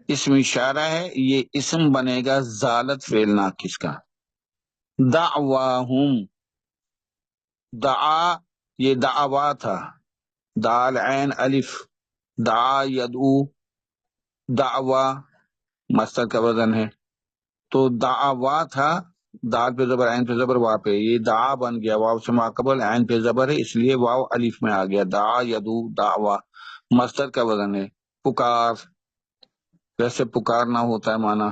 اسم اشارہ ہے، یہ اسم بنے گا زالت فعل ناقص کا، دعواہم دعا یہ دعوا تھا، دال عین الف، دعا یدعو، دعوا مصدر کا وزن ہے، تو دعوا تھا دال پہ زبر، عین پہ زبر، وا پہ، یہ دعا بن گیا، واو سے ماقبل عین پہ زبر ہے اس لیے واو الف میں آ گیا، دعا یدو دعوا، مصدر کا وزن ہے، پکار، ویسے پکارنا ہوتا ہے مانا،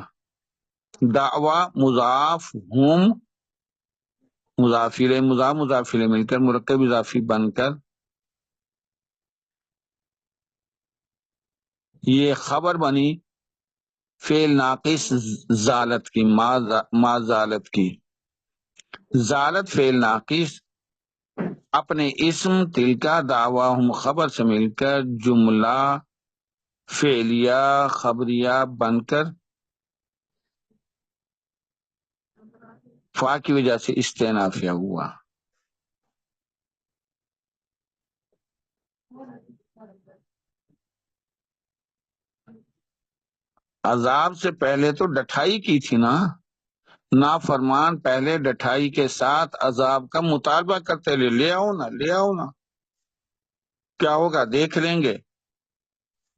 دعوا مضاف، ہم مضافی مضافی مل کر مرکب اضافی بن کر یہ خبر بنی فعل ناقص زالت کی، ما زالت کی، زالت فعل ناقص اپنے اسم تلکا دعواہم خبر سے مل کر جملہ فعلیہ خبریہ بن کر فا کی وجہ سے استئنافیہ ہوا۔ عذاب سے پہلے تو ڈٹھائی کی تھی نا، نافرمان پہلے ڈٹھائی کے ساتھ عذاب کا مطالبہ کرتے لے آؤ نا، لے آؤ نا، کیا ہوگا دیکھ لیں گے۔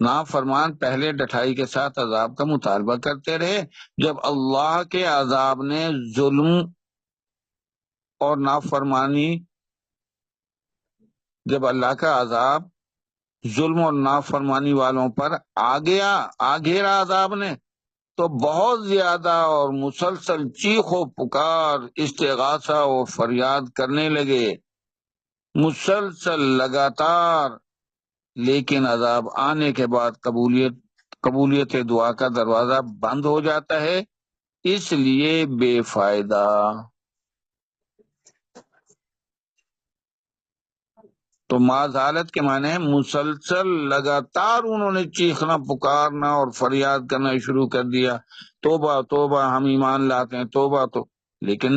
نافرمان پہلے ڈٹھائی کے ساتھ عذاب کا مطالبہ کرتے رہے، جب اللہ کے عذاب نے ظلم اور نافرمانی، جب اللہ کا عذاب ظلم اور نافرمانی والوں پر آ گھیرا عذاب نے، تو بہت زیادہ اور مسلسل چیخ و پکار، استغاثہ و فریاد کرنے لگے، مسلسل لگاتار، لیکن عذاب آنے کے بعد قبولیت دعا کا دروازہ بند ہو جاتا ہے، اس لیے بے فائدہ۔ تو معذالت کے معنی ہے مسلسل لگاتار انہوں نے چیخنا پکارنا اور فریاد کرنا شروع کر دیا، توبہ توبہ ہم ایمان لاتے ہیں، توبہ تو، لیکن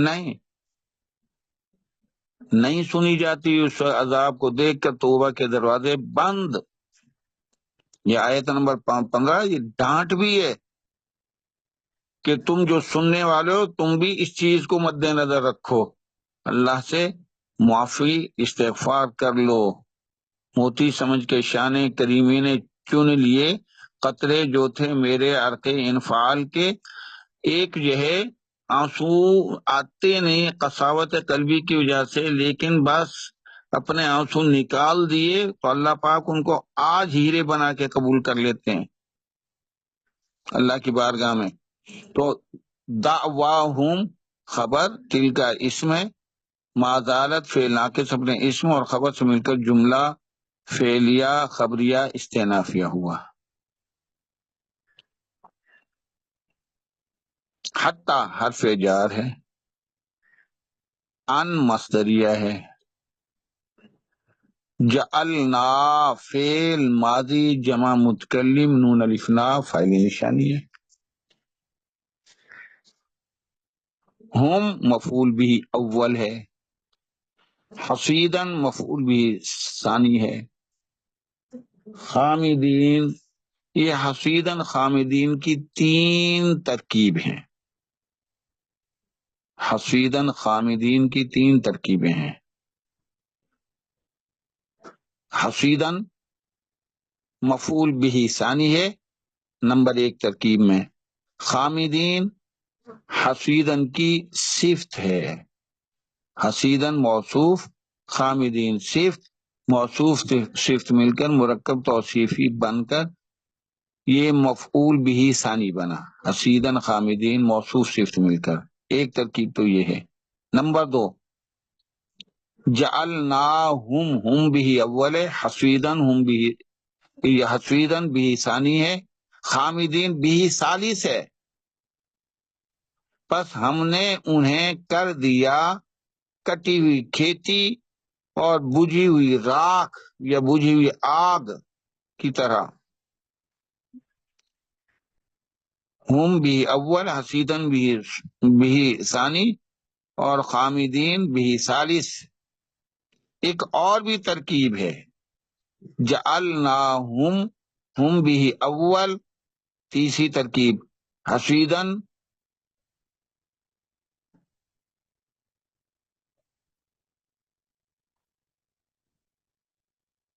نہیں سنی جاتی، اس عذاب کو دیکھ کر توبہ کے دروازے بند۔ یہ آیت نمبر 15 یہ ڈانٹ بھی ہے کہ تم جو سننے والے ہو تم بھی اس چیز کو مد نظر رکھو، اللہ سے معافی استغفار کر لو۔ موتی سمجھ کے شان کریمی نے چن لیے قطرے جو تھے میرے عرق انفعال کے، ایک جو ہے آنسو آتے نہیں قساوت قلبی کی وجہ سے، لیکن بس اپنے آنسو نکال دیے تو اللہ پاک ان کو آج ہیرے بنا کے قبول کر لیتے ہیں اللہ کی بارگاہ میں۔ تو دعواہم خبر، تلکا اسم ہے، معذالت فعل ناقص اپنے اسم اور خبر سے مل کر جملہ فعلیہ خبریہ استئنافیہ ہوا۔ حتی حرف جار ہے، ان مصدریہ ہے، جعلنا فعل ماضی جمع متکلم نون الف نا فاعل نشانی ہے، ہم مفعول بھی اول ہے، حصیدن مفعول بھی ثانی ہے، خامدین، یہ حصیدن خامدین کی 3 ترکیب ہیں، حصیدن خامدین کی 3 ترکیبیں ہیں۔ حصیدن مفعول بھی ثانی ہے نمبر 1 ترکیب میں، خامدین حصیدن کی صفت ہے، حصیدن موصوف، خامدین صفت، موصوف صفت مل کر مرکب توصیفی بن کر یہ مفعول بھی ثانی بنا، حصیدن خامدین موصوف صفت مل کر، ایک ترکیب تو یہ ہے۔ نمبر 2 جعلناہم، ہم بھی اول ہے، حصیدن ہم بھی، یہ حصیدن بھی ثانی ہے، خامدین بھی ثالث ہے، پس ہم نے انہیں کر دیا کٹی ہوئی کھیتی اور بجھی ہوئی راکھ یا بجھی ہوئی آگ کی طرح، ہم بھی اول، حصیدن بھی ثانی اور خامدین بھی ثالث۔ ایک اور بھی ترکیب ہے، جعلناہم، ہم بھی اول، تیسری ترکیب حصیدن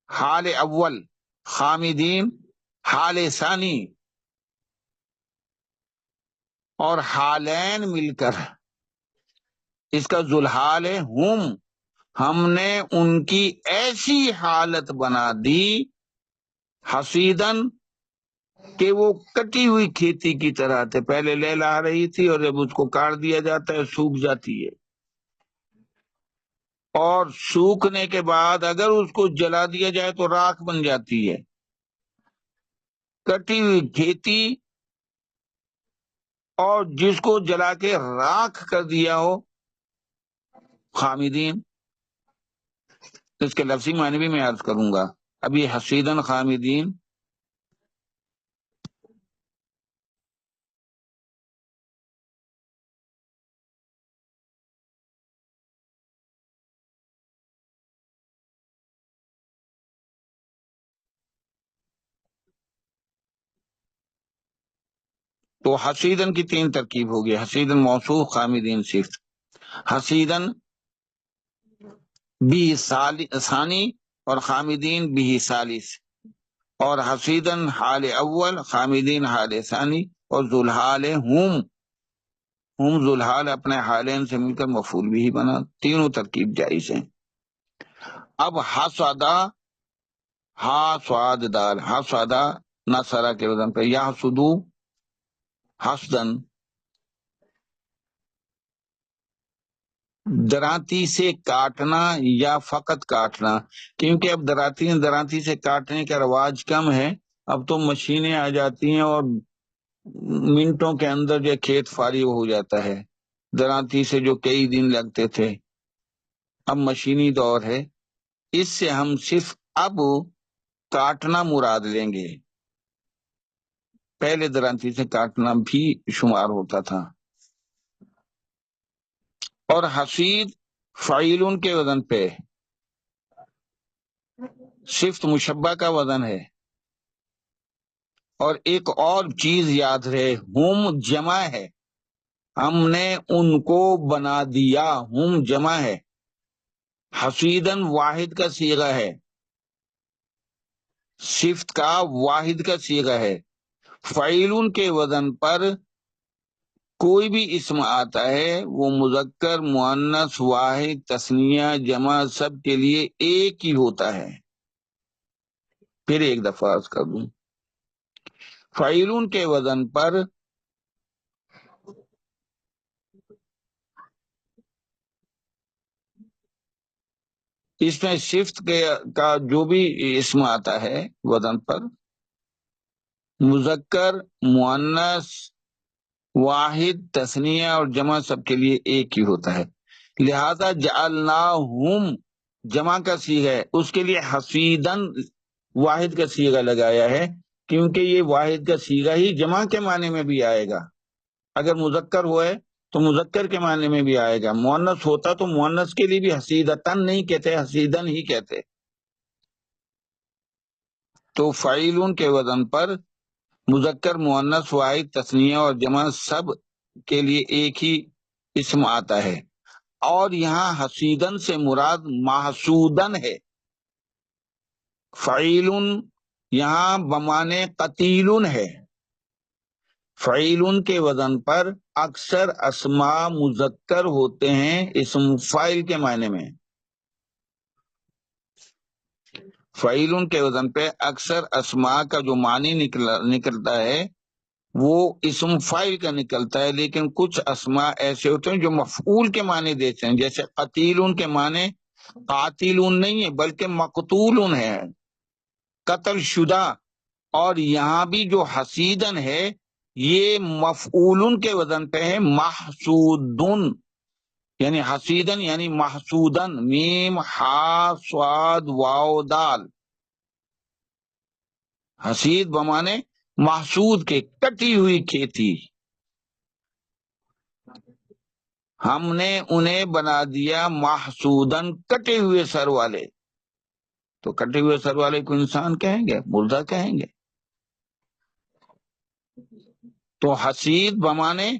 حال اول، خامدین حال ثانی، اور حالین مل کر اس کا ذوالحال ہے ہم، ہم نے ان کی ایسی حالت بنا دی حسیدن کہ وہ کٹی ہوئی کھیتی کی طرح تھے، پہلے لہلا رہی تھی اور جب اس کو کاٹ دیا جاتا ہے سوکھ جاتی ہے، اور سوکھنے کے بعد اگر اس کو جلا دیا جائے تو راکھ بن جاتی ہے۔ کٹی ہوئی کھیتی اور جس کو جلا کے راکھ کر دیا ہو، خامدین، اس کے لفظی معنی بھی میں عرض کروں گا۔ ابھی حسیدن خامدین، تو حسیدن کی 3 ترکیب ہوگی، حسیدن موصوف، خامدین صفت۔ حسیدن بھی ثانی اور خامدین بھی ثالث، اور حسیدن حال اول، خامدین حال ثانی، اور ذوالحال ہم ذوالحال اپنے حالین سے مل کر مفعول بھی بنا، تینوں ترکیب جائز ہیں۔ اب حسدا، ہا سواد دال، حسدا نصرہ کے وزن پہ، یحسدو حسدن، دراتی سے کاٹنا یا فقط کاٹنا، کیونکہ اب دراتی سے کاٹنے کا رواج کم ہے، اب تو مشینیں آ جاتی ہیں اور منٹوں کے اندر جو کھیت فارغ ہو جاتا ہے، دراتی سے جو کئی دن لگتے تھے اب مشینی دور ہے، اس سے ہم صرف اب کاٹنا مراد لیں گے، پہلے دراتی سے کاٹنا بھی شمار ہوتا تھا۔ اور حسید فعیلن کے وزن پہ، صفت مشبہ کا وزن ہے، اور ایک اور چیز یاد رہے، ہم جمع ہے، ہم نے ان کو بنا دیا، ہم جمع ہے، حسیدن واحد کا صیغہ ہے، صفت کا واحد کا صیغہ ہے، فعیلن کے وزن پر کوئی بھی اسم آتا ہے وہ مذکر، مؤنث، واحد، تثنیہ، جمع سب کے لیے ایک ہی ہوتا ہے۔ پھر ایک دفعہ عرض کر دوں، فعیلن کے وزن پر اس میں صفت کا جو بھی اسم آتا ہے وزن پر، مذکر، مؤنث، واحد، تثنیہ اور جمع سب کے لیے ایک ہی ہوتا ہے، لہذا جعلناہم جمع کا صیغہ ہے، اس کے لیے حسیدن واحد کا صیغہ لگایا ہے، کیونکہ یہ واحد کا صیغہ ہی جمع کے معنی میں بھی آئے گا، اگر مذکر ہوئے تو مذکر کے معنی میں بھی آئے گا، مؤنث ہوتا تو مؤنث کے لیے بھی حسیدتن نہیں کہتے، حسیدن ہی کہتے۔ تو فعیلون کے وزن پر مذکر، مؤنث، واحد، تثنیہ اور جمع سب کے لیے ایک ہی اسم آتا ہے، اور یہاں حسیدن سے مراد محسودن ہے، فعیلن یہاں بمانے قتیلن ہے، فعیلن کے وزن پر اکثر اسماء مذکر ہوتے ہیں اسم فاعل کے معنی میں، فعیلن کے وزن پہ اکثر اسماء کا جو معنی نکلتا ہے وہ اسم فاعل کا نکلتا ہے، لیکن کچھ اسماء ایسے ہوتے ہیں جو مفعول کے معنی دیتے ہیں، جیسے قتیلن کے معنی قاتلون نہیں ہے بلکہ مقتولن ہے، قتل شدہ، اور یہاں بھی جو حسیدن ہے یہ مفعولن کے وزن پہ ہے، محسودن، یعنی حسیدن یعنی محسودن، میم ہا سواد واو دال، حسید بمانے محسود کے، کٹی ہوئی کھیتی، ہم نے انہیں بنا دیا محسودن کٹے ہوئے سر والے، تو کٹے ہوئے سر والے کو انسان کہیں گے، مردہ کہیں گے، تو حسید بمانے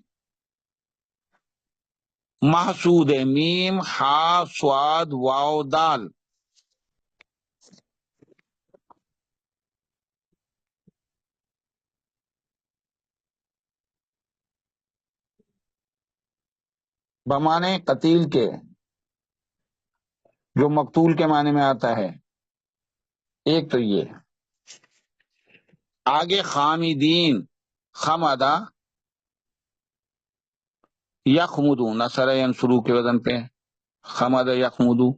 محسود ہے، میم ہا سواد واو دال۔ بمانے قتیل کے، جو مقتول کے معنی میں آتا ہے، ایک تو یہ۔ آگے خامدین، خمدہ یخمدو، نصر ینصرو کے وزن پہ خمد یخمدو،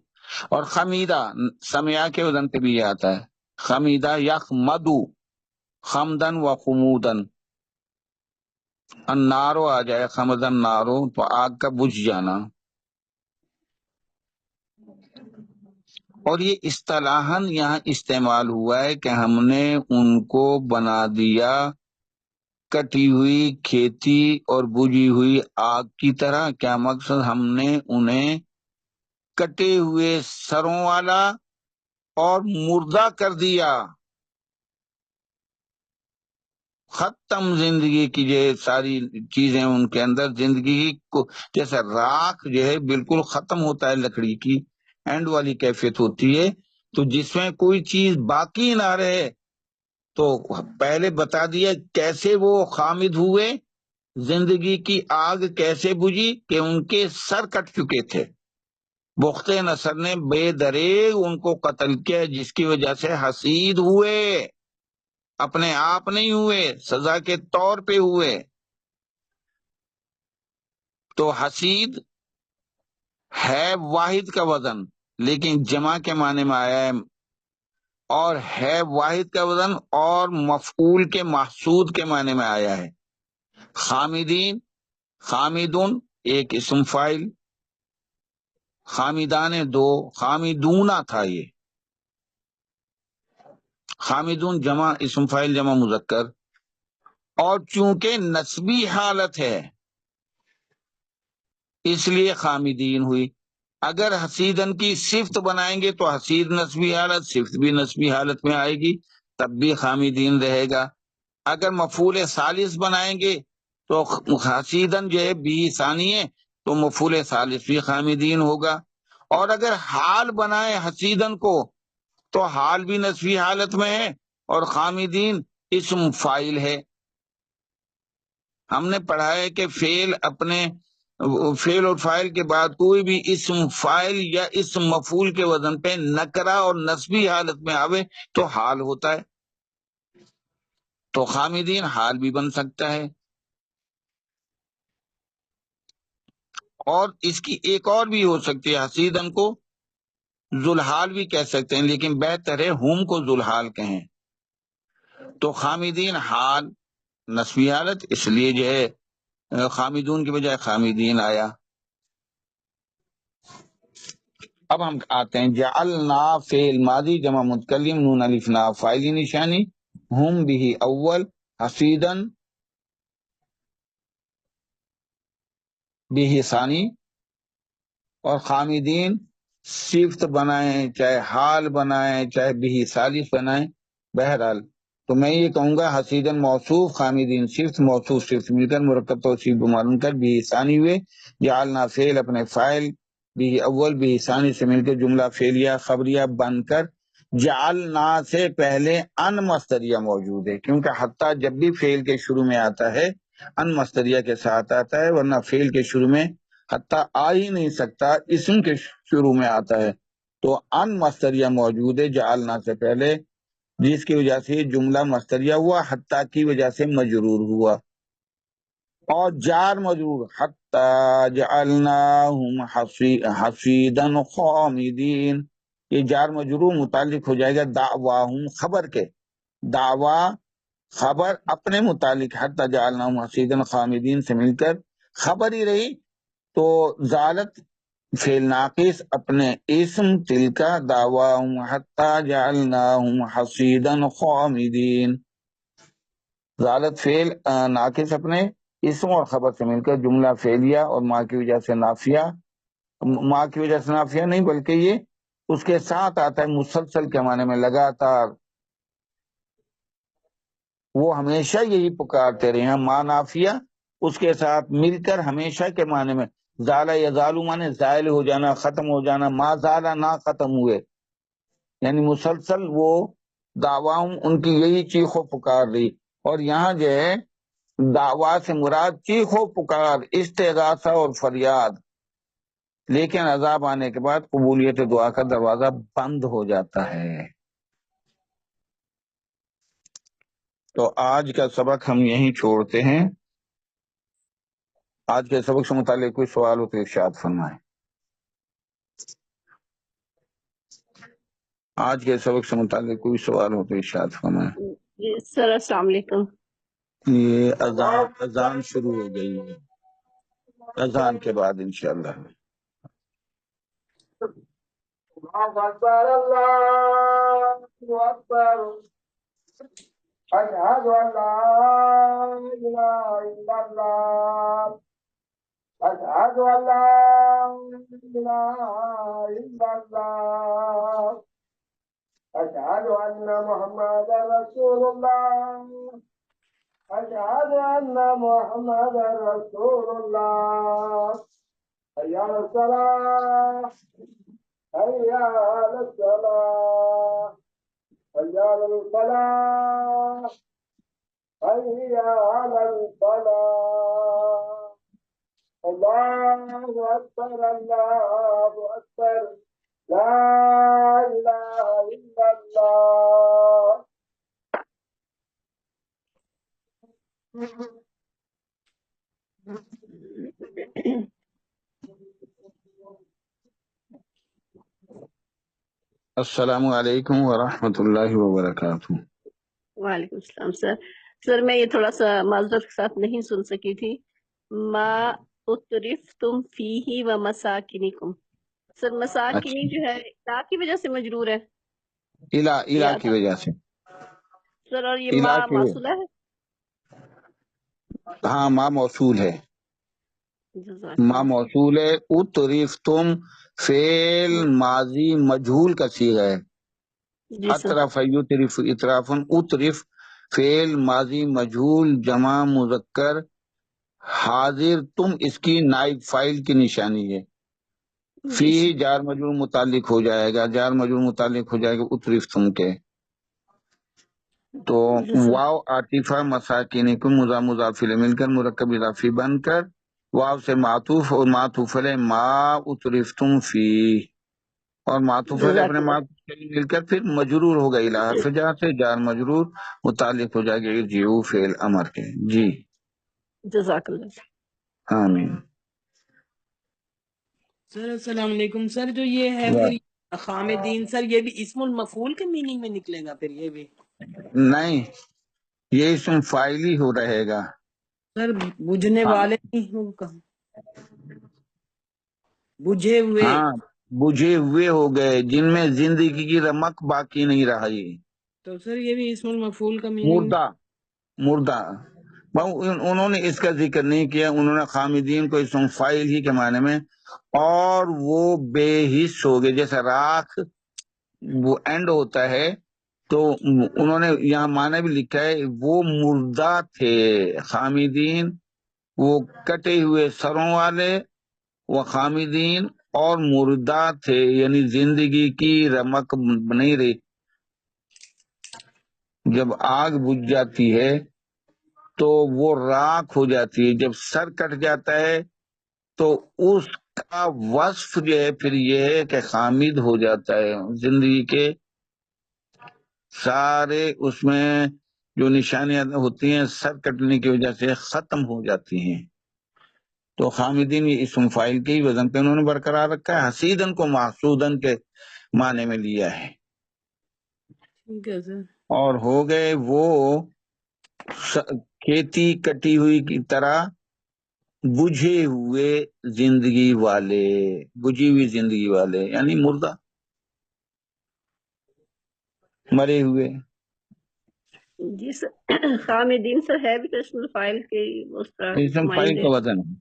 اور خمیدہ سمیا کے وزن پہ بھی یہ آتا ہے، خمیدہ یخمدو، خمدن و خمودن۔ النارو آ جائے، خمدن نارو تو آگ کا بجھ جانا۔ اور یہ اصطلاحاً یہاں استعمال ہوا ہے کہ ہم نے ان کو بنا دیا کٹی ہوئی کھیتی اور بجھی ہوئی آگ کی طرح۔ کیا مقصد؟ ہم نے انہیں کٹے ہوئے سروں والا اور مردہ کر دیا، ختم زندگی کی جو ساری چیزیں ان کے اندر، زندگی کو جیسے راکھ جو ہے بالکل ختم ہوتا ہے، لکڑی کی اینڈ والی کیفیت ہوتی ہے، تو جس میں کوئی چیز باقی نہ رہے۔ تو پہلے بتا دیا کیسے وہ خامد ہوئے، زندگی کی آگ کیسے بجھی، کہ ان کے سر کٹ چکے تھے، بخت نصر نے بے دریغ ان کو قتل کیا، جس کی وجہ سے حسید ہوئے، اپنے آپ نہیں ہوئے، سزا کے طور پہ ہوئے۔ تو حسید ہے واحد کا وزن، لیکن جمع کے معنی میں آیا ہے، اور ہے واحد کا وزن اور مفعول کے محسود کے معنی میں آیا ہے۔ خامدین، خامدون ایک اسم فاعل، خامدان دو، خامدونہ تھا یہ، خامدون جمع اسم فاعل جمع مذکر، اور چونکہ نسبی حالت ہے اس لیے خامدین ہوئی۔ اگر حسیدن کی صفت بنائیں گے تو حسید نسبی حالت، صفت بھی نسبی حالت میں آئے گی، تب بھی خامدین رہے گا۔ اگر مفعول ثالث بنائیں گے تو حسیدن جو ہے بھی ثانی ہے، تو مفعول ثالث بھی خامدین ہوگا۔ اور اگر حال بنائے حسیدن کو تو حال بھی نسبی حالت میں ہے، اور خامدین اسم فاعل ہے۔ ہم نے پڑھا ہے کہ فعل اور فاعل کے بعد کوئی بھی اسم فاعل یا اسم مفعول کے وزن پہ نکرہ اور نسبی حالت میں آوے تو حال ہوتا ہے، تو خامدین حال بھی بن سکتا ہے۔ اور اس کی ایک اور بھی ہو سکتی ہے، حسیدن کو ذوالحال بھی کہہ سکتے ہیں، لیکن بہتر ہے ہم کو ذوالحال کہیں۔ تو خامدین حال نسبی حالت، اس لیے جو ہے خامدون کی بجائے خامدین آیا۔ اب ہم آتے ہیں جعلنا فعل ماضی جمع متکلم نون الف نا فاعلی نشانی، ہم بھی اول، حسیدن بھی ثانی، اور خامدین صفت بنائیں چاہے حال بنائیں چاہے بھی ثالث بنائیں، بہرحال تو میں یہ کہوں گا حسیدن موصوف، خامدین صفت، موصوف صفت مل کر مرکب توصیف معلوم کر بھی ثانی ہوئے۔ جعلنا فعل اپنے فاعل بھی اول بھی ثانی سے مل کے جملہ فعلیہ خبریہ بن کر، جعلنا سے پہلے ان مصدریہ موجود ہے، کیونکہ حتیٰ جب بھی فعل کے شروع میں آتا ہے ان مصدریہ کے ساتھ آتا ہے، ورنہ فعل کے شروع میں حتیٰ آ ہی نہیں سکتا، اسم کے شروع میں آتا ہے۔ تو ان مصدریہ موجود ہے جعلنا سے پہلے، جس کی وجہ سے جملہ مصدریہ ہوا، حتیٰ کی وجہ سے مجرور ہوا، اور جار مجرور حتیٰ جعلناہم حصیدن خامدین، یہ جار مجرور متعلق ہو جائے گا دعواہم خبر کے، دعویٰ خبر اپنے متعلق حتیٰ جعلناہم حصیدن خامدین سے مل کر خبر ہی رہی، تو زالت فعل ناقص اپنے اسم تلکا دعواہم حتیٰ جعلناہم حصیدن خامدین، زالت فعل ناقص اپنے اسم اور خبر سے مل کر جملہ فعلیہ اور ماں کی وجہ سے نافیہ، ماں کی وجہ سے نافیہ نہیں بلکہ یہ اس کے ساتھ آتا ہے مسلسل کے معنی میں لگاتار، وہ ہمیشہ یہی پکارتے رہے ہیں، ماں نافیہ اس کے ساتھ مل کر ہمیشہ کے معنی میں، زالہ یزالو معنی زائل ہو جانا، ختم ہو جانا، ما زالہ نہ ختم ہوئے، یعنی مسلسل وہ دعواؤں ان کی یہی چیخ و پکار رہی۔ اور یہاں جو ہے دعوا سے مراد چیخ و پکار، استغاثہ اور فریاد، لیکن عذاب آنے کے بعد قبولیت دعا کا دروازہ بند ہو جاتا ہے۔ تو آج کا سبق ہم یہیں چھوڑتے ہیں۔ آج کے سبق سے متعلق کوئی سوال ہو تو ارشاد فرمائیں۔ آج کے سبق سے متعلق کوئی سوال ہو تو ارشاد فرمائیں۔ جی سر السلام علیکم۔ یہ اذان شروع ہو گئی ہے، اذان کے بعد انشاءاللہ۔ اللہ اکبر، اللہ اکبر، اشہد ان لا الہ الا اللہ، اشہد ان لا الہ الا اللہ، اشہد ان محمد رسول اللہ، اشہد ان محمد رسول اللہ، حی علی الصلاۃ، حی علی الصلاۃ، حی علی الفلاح، حی علی الفلاح، اللہ اکبر، اللہ اکبر، لا الہ الا اللہ۔ السلام علیکم ورحمۃ اللہ وبرکاتہ۔ وعلیکم السلام سر۔ سر میں یہ تھوڑا سا معذرت کے ساتھ نہیں سن سکی تھی۔ ما اترفتم فیہ و مساکنکم، سر مساکنی جو ہے لا کی وجہ سے مجرور ہے الہ کی وجہ سے سر، اور یہ الہ ما کی، موصولہ ہے؟ ہاں ماں موصول ہے، جزاک ماں اللہ۔ موصول ہے۔ اترفتم فعل ماضی مجہول کا صیغہ ہے۔ جی سر۔ اطرف یطرف اطرافن، اترف فعل ماضی مجہول جمع مذکر حاضر، تم اس کی نائب فاعل کی نشانی ہے۔ فی جی سر۔ جار مجرور متعلق ہو جائے گا، جار مجرور متعلق ہو جائے گا اترفتم کے۔ تو جزاک واو عاطفہ مساکینکم مضاف مضاف الیہ مل کر مرکب اضافی بن کر واو سے معطوف، اور معطوف علیہ ما اترفتم فی، اور معطوف علیہ اپنے اللہ۔ معطوف سے مل کر پھر مجرور ہو گئی حرف جار سے، جار مجرور متعلق ہو جائے گا ارجعوا فعل امر کے۔ جی جزاک اللہ۔ آمین۔ سر السلام علیکم سر، جو یہ ہے پھر خامدین سر، یہ بھی اسم المفعول کے میننگ میں نکلے گا پھر یہ بھی؟ نہیں، یہ اسم فاعل ہی ہو رہے گا سر بجھنے والے نہیں ہوں کہاں، بجھے ہوئے۔ ہاں، بجھے ہوئے ہو گئے جن میں زندگی کی رمق باقی نہیں رہی، تو سر یہ بھی اسم المفعول کا میننگ؟ مردہ، مردہ۔ انہوں نے اس کا ذکر نہیں کیا، انہوں نے خامدین کو اسم فاعل ہی کے معنی میں، اور وہ بے حس ہو گئے، جیسے راکھ وہ اینڈ ہوتا ہے، تو انہوں نے یہاں معنی بھی لکھا ہے وہ مردہ تھے خامدین، وہ کٹے ہوئے سروں والے، وہ خامدین اور مردہ تھے، یعنی زندگی کی رمق نہیں رہی۔ جب آگ بجھ جاتی ہے تو وہ راکھ ہو جاتی ہے، جب سر کٹ جاتا ہے تو اس کا وصف جو ہے پھر یہ ہے کہ خامد ہو جاتا ہے، زندگی کے سارے اس میں جو نشانیاں ہوتی ہیں سر کٹنے کی وجہ سے ختم ہو جاتی ہیں۔ تو خامدین یہ اسم فاعل کے ہی وزن پہ انہوں نے برقرار رکھا ہے، حسیدن کو محسودن کے معنی میں لیا ہے، ٹھیک ہے سر۔ اور ہو گئے وہ کھیتی کٹی ہوئی کی طرح بجھے ہوئے زندگی والے، بجھی ہوئی زندگی والے یعنی مردہ، مرے ہوئے۔ جی سر، خامدین سر ہے بھی تو اسم الفاعل کے اس طرح اسم فاعل نمائندے۔ کا وزن ہے۔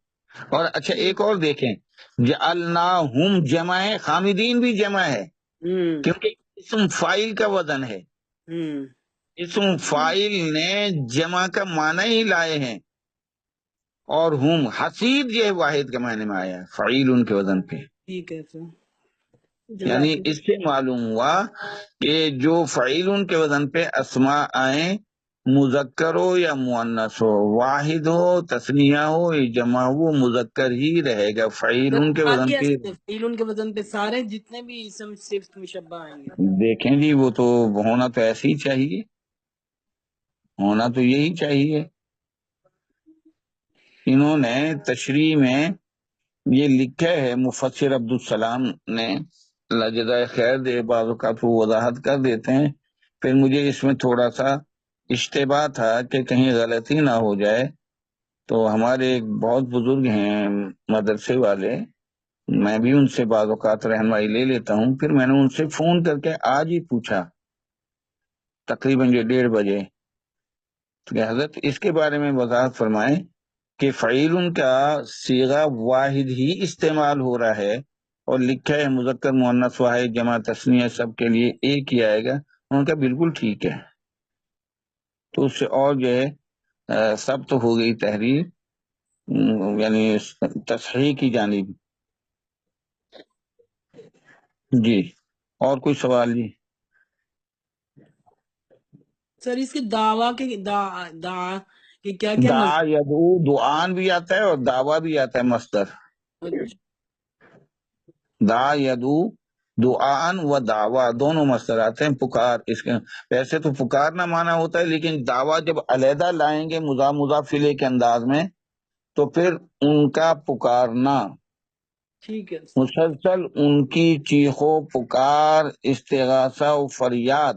اور اچھا ایک اور دیکھیں، جعلناہم جمع ہے، خامدین بھی جمع ہے، کیونکہ اسم فاعل کا وزن ہے، اسم فاعل نے جمع کا معنی ہی لائے ہیں، اور ہم حسید یہ واحد کے معنی میں آیا ہے، فعیل ان کے وزن پہ۔ ٹھیک ہے سر۔ یعنی جزاک اللہ۔ اس سے معلوم ہوا کہ جو فعیل ان کے وزن پہ اسماء آئیں مذکر ہو یا مؤنث ہو، واحد ہو تثنیہ ہو یا جمع ہو، وہ مذکر ہی رہے گا، فعیل ان کے وزن پہ۔ فعیل کے وزن پہ سارے جتنے بھی اسم صفت مشبہ آئیں گے۔ دیکھیں جی وہ تو ہونا تو ایسے ہی چاہیے، ہونا تو یہی چاہیے۔ انہوں نے تشریح میں یہ لکھا ہے، مفسر عبدالسلام نے، اللہ جزائے خیر دے، بعض اوقات وہ وضاحت کر دیتے ہیں، پھر مجھے اس میں تھوڑا سا اشتباہ تھا کہ کہیں غلطی نہ ہو جائے، تو ہمارے ایک بہت بزرگ ہیں مدرسے والے، میں بھی ان سے بعض اوقات رہنمائی لے لیتا ہوں، پھر میں نے ان سے فون کر کے آج ہی پوچھا تقریباً 1:30 بجے کہ حضرت اس کے بارے میں وضاحت فرمائیں کہ فعیل کا صیغہ واحد ہی استعمال ہو رہا ہے اور لکھا ہے مذکر مؤنث واحد جمع تثنیہ سب کے لیے ایک ہی آئے گا، ان کا بالکل ٹھیک ہے۔ تو اس سے اور جو ہے ثبت ہو گئی تحریر، یعنی تصحیح کی جانب۔ جی اور کوئی سوال؟ جی سر اس کے دعویٰ کے دعا کہ کیا کیا دعا یدعو، دعان بھی آتا ہے اور دعویٰ بھی آتا ہے مصدر، دعا یدعو دعان و دعویٰ دونوں مصدر آتے ہیں، پکار۔ اس کے ویسے تو پکارنا معنی ہوتا ہے، لیکن دعویٰ جب علیحدہ لائیں گے مضاف الیہ کے انداز میں تو پھر ان کا پکارنا، ٹھیک ہے۔ مسلسل ان کی چیخو پکار، استغاثہ و فریاد،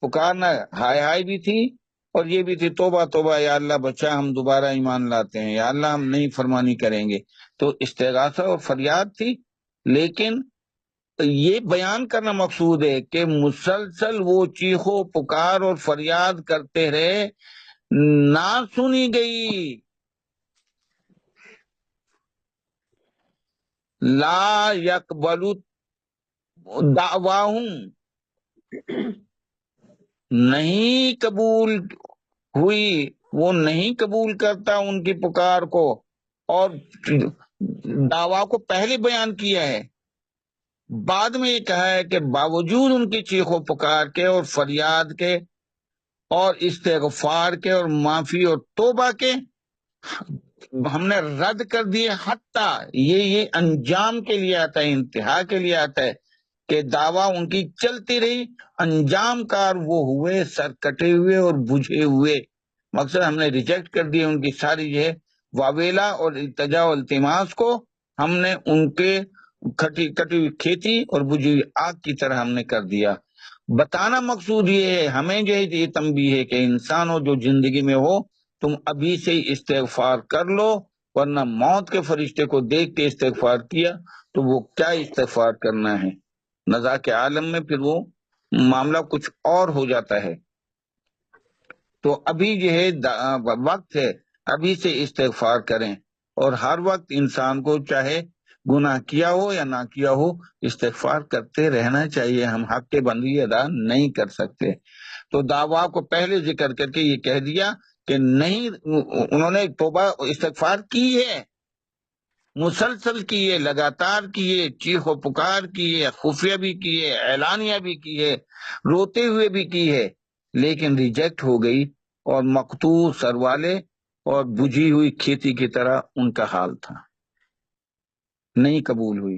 پکارنا ہائے ہائے بھی تھی اور یہ بھی تھی توبہ توبہ یا اللہ بچا ہم دوبارہ ایمان لاتے ہیں، یا اللہ ہم نہیں فرمانی کریں گے، تو استغاثہ اور فریاد تھی، لیکن یہ بیان کرنا مقصود ہے کہ مسلسل وہ چیخو پکار اور فریاد کرتے رہے، نہ سنی گئی، لا یقبل دعواہم، نہیں قبول ہوئی، وہ نہیں قبول کرتا ان کی پکار کو، اور دعویٰ کو پہلے بیان کیا ہے، بعد میں یہ کہا ہے کہ باوجود ان کی چیخ و پکار کے اور فریاد کے اور استغفار کے اور معافی اور توبہ کے ہم نے رد کر دیے، حتیٰ یہ انجام کے لیے آتا ہے، انتہا کے لیے آتا ہے کہ دعویٰ ان کی چلتی رہی، انجام کار وہ ہوئے سر کٹے ہوئے اور بجھے ہوئے، مقصد ہم نے ریجیکٹ کر دیے ان کی ساری یہ واویلا اور التجا و التماس کو، ہم نے ان کے کٹی ہوئی کھیتی اور بجھی ہوئی آگ کی طرح ہم نے کر دیا۔ بتانا مقصود یہ ہے، ہمیں جو ہے یہ تنبیہ ہے کہ انسانوں جو زندگی میں ہو تم ابھی سے ہی استغفار کر لو، ورنہ موت کے فرشتے کو دیکھ کے استغفار کیا تو وہ کیا استغفار کرنا ہے، نزا کے عالم میں پھر وہ معاملہ کچھ اور ہو جاتا ہے۔ تو ابھی جو ہے وقت ہے، ابھی سے استغفار کریں، اور ہر وقت انسان کو چاہے گناہ کیا ہو یا نہ کیا ہو استغفار کرتے رہنا چاہیے، ہم حق کے بندی ادا نہیں کر سکتے۔ تو دعویٰ کو پہلے ذکر کر کے یہ کہہ دیا کہ نہیں، انہوں نے توبہ استغفار کی ہے، مسلسل کیے، لگاتار کیے، چیخ و پکار کیے، خفیہ بھی کیے، اعلانیہ بھی کیے، روتے ہوئے بھی کی ہے، لیکن ریجیکٹ ہو گئی، اور مقطوع سروالے اور بجھی ہوئی کھیتی کی طرح ان کا حال تھا، نہیں قبول ہوئی۔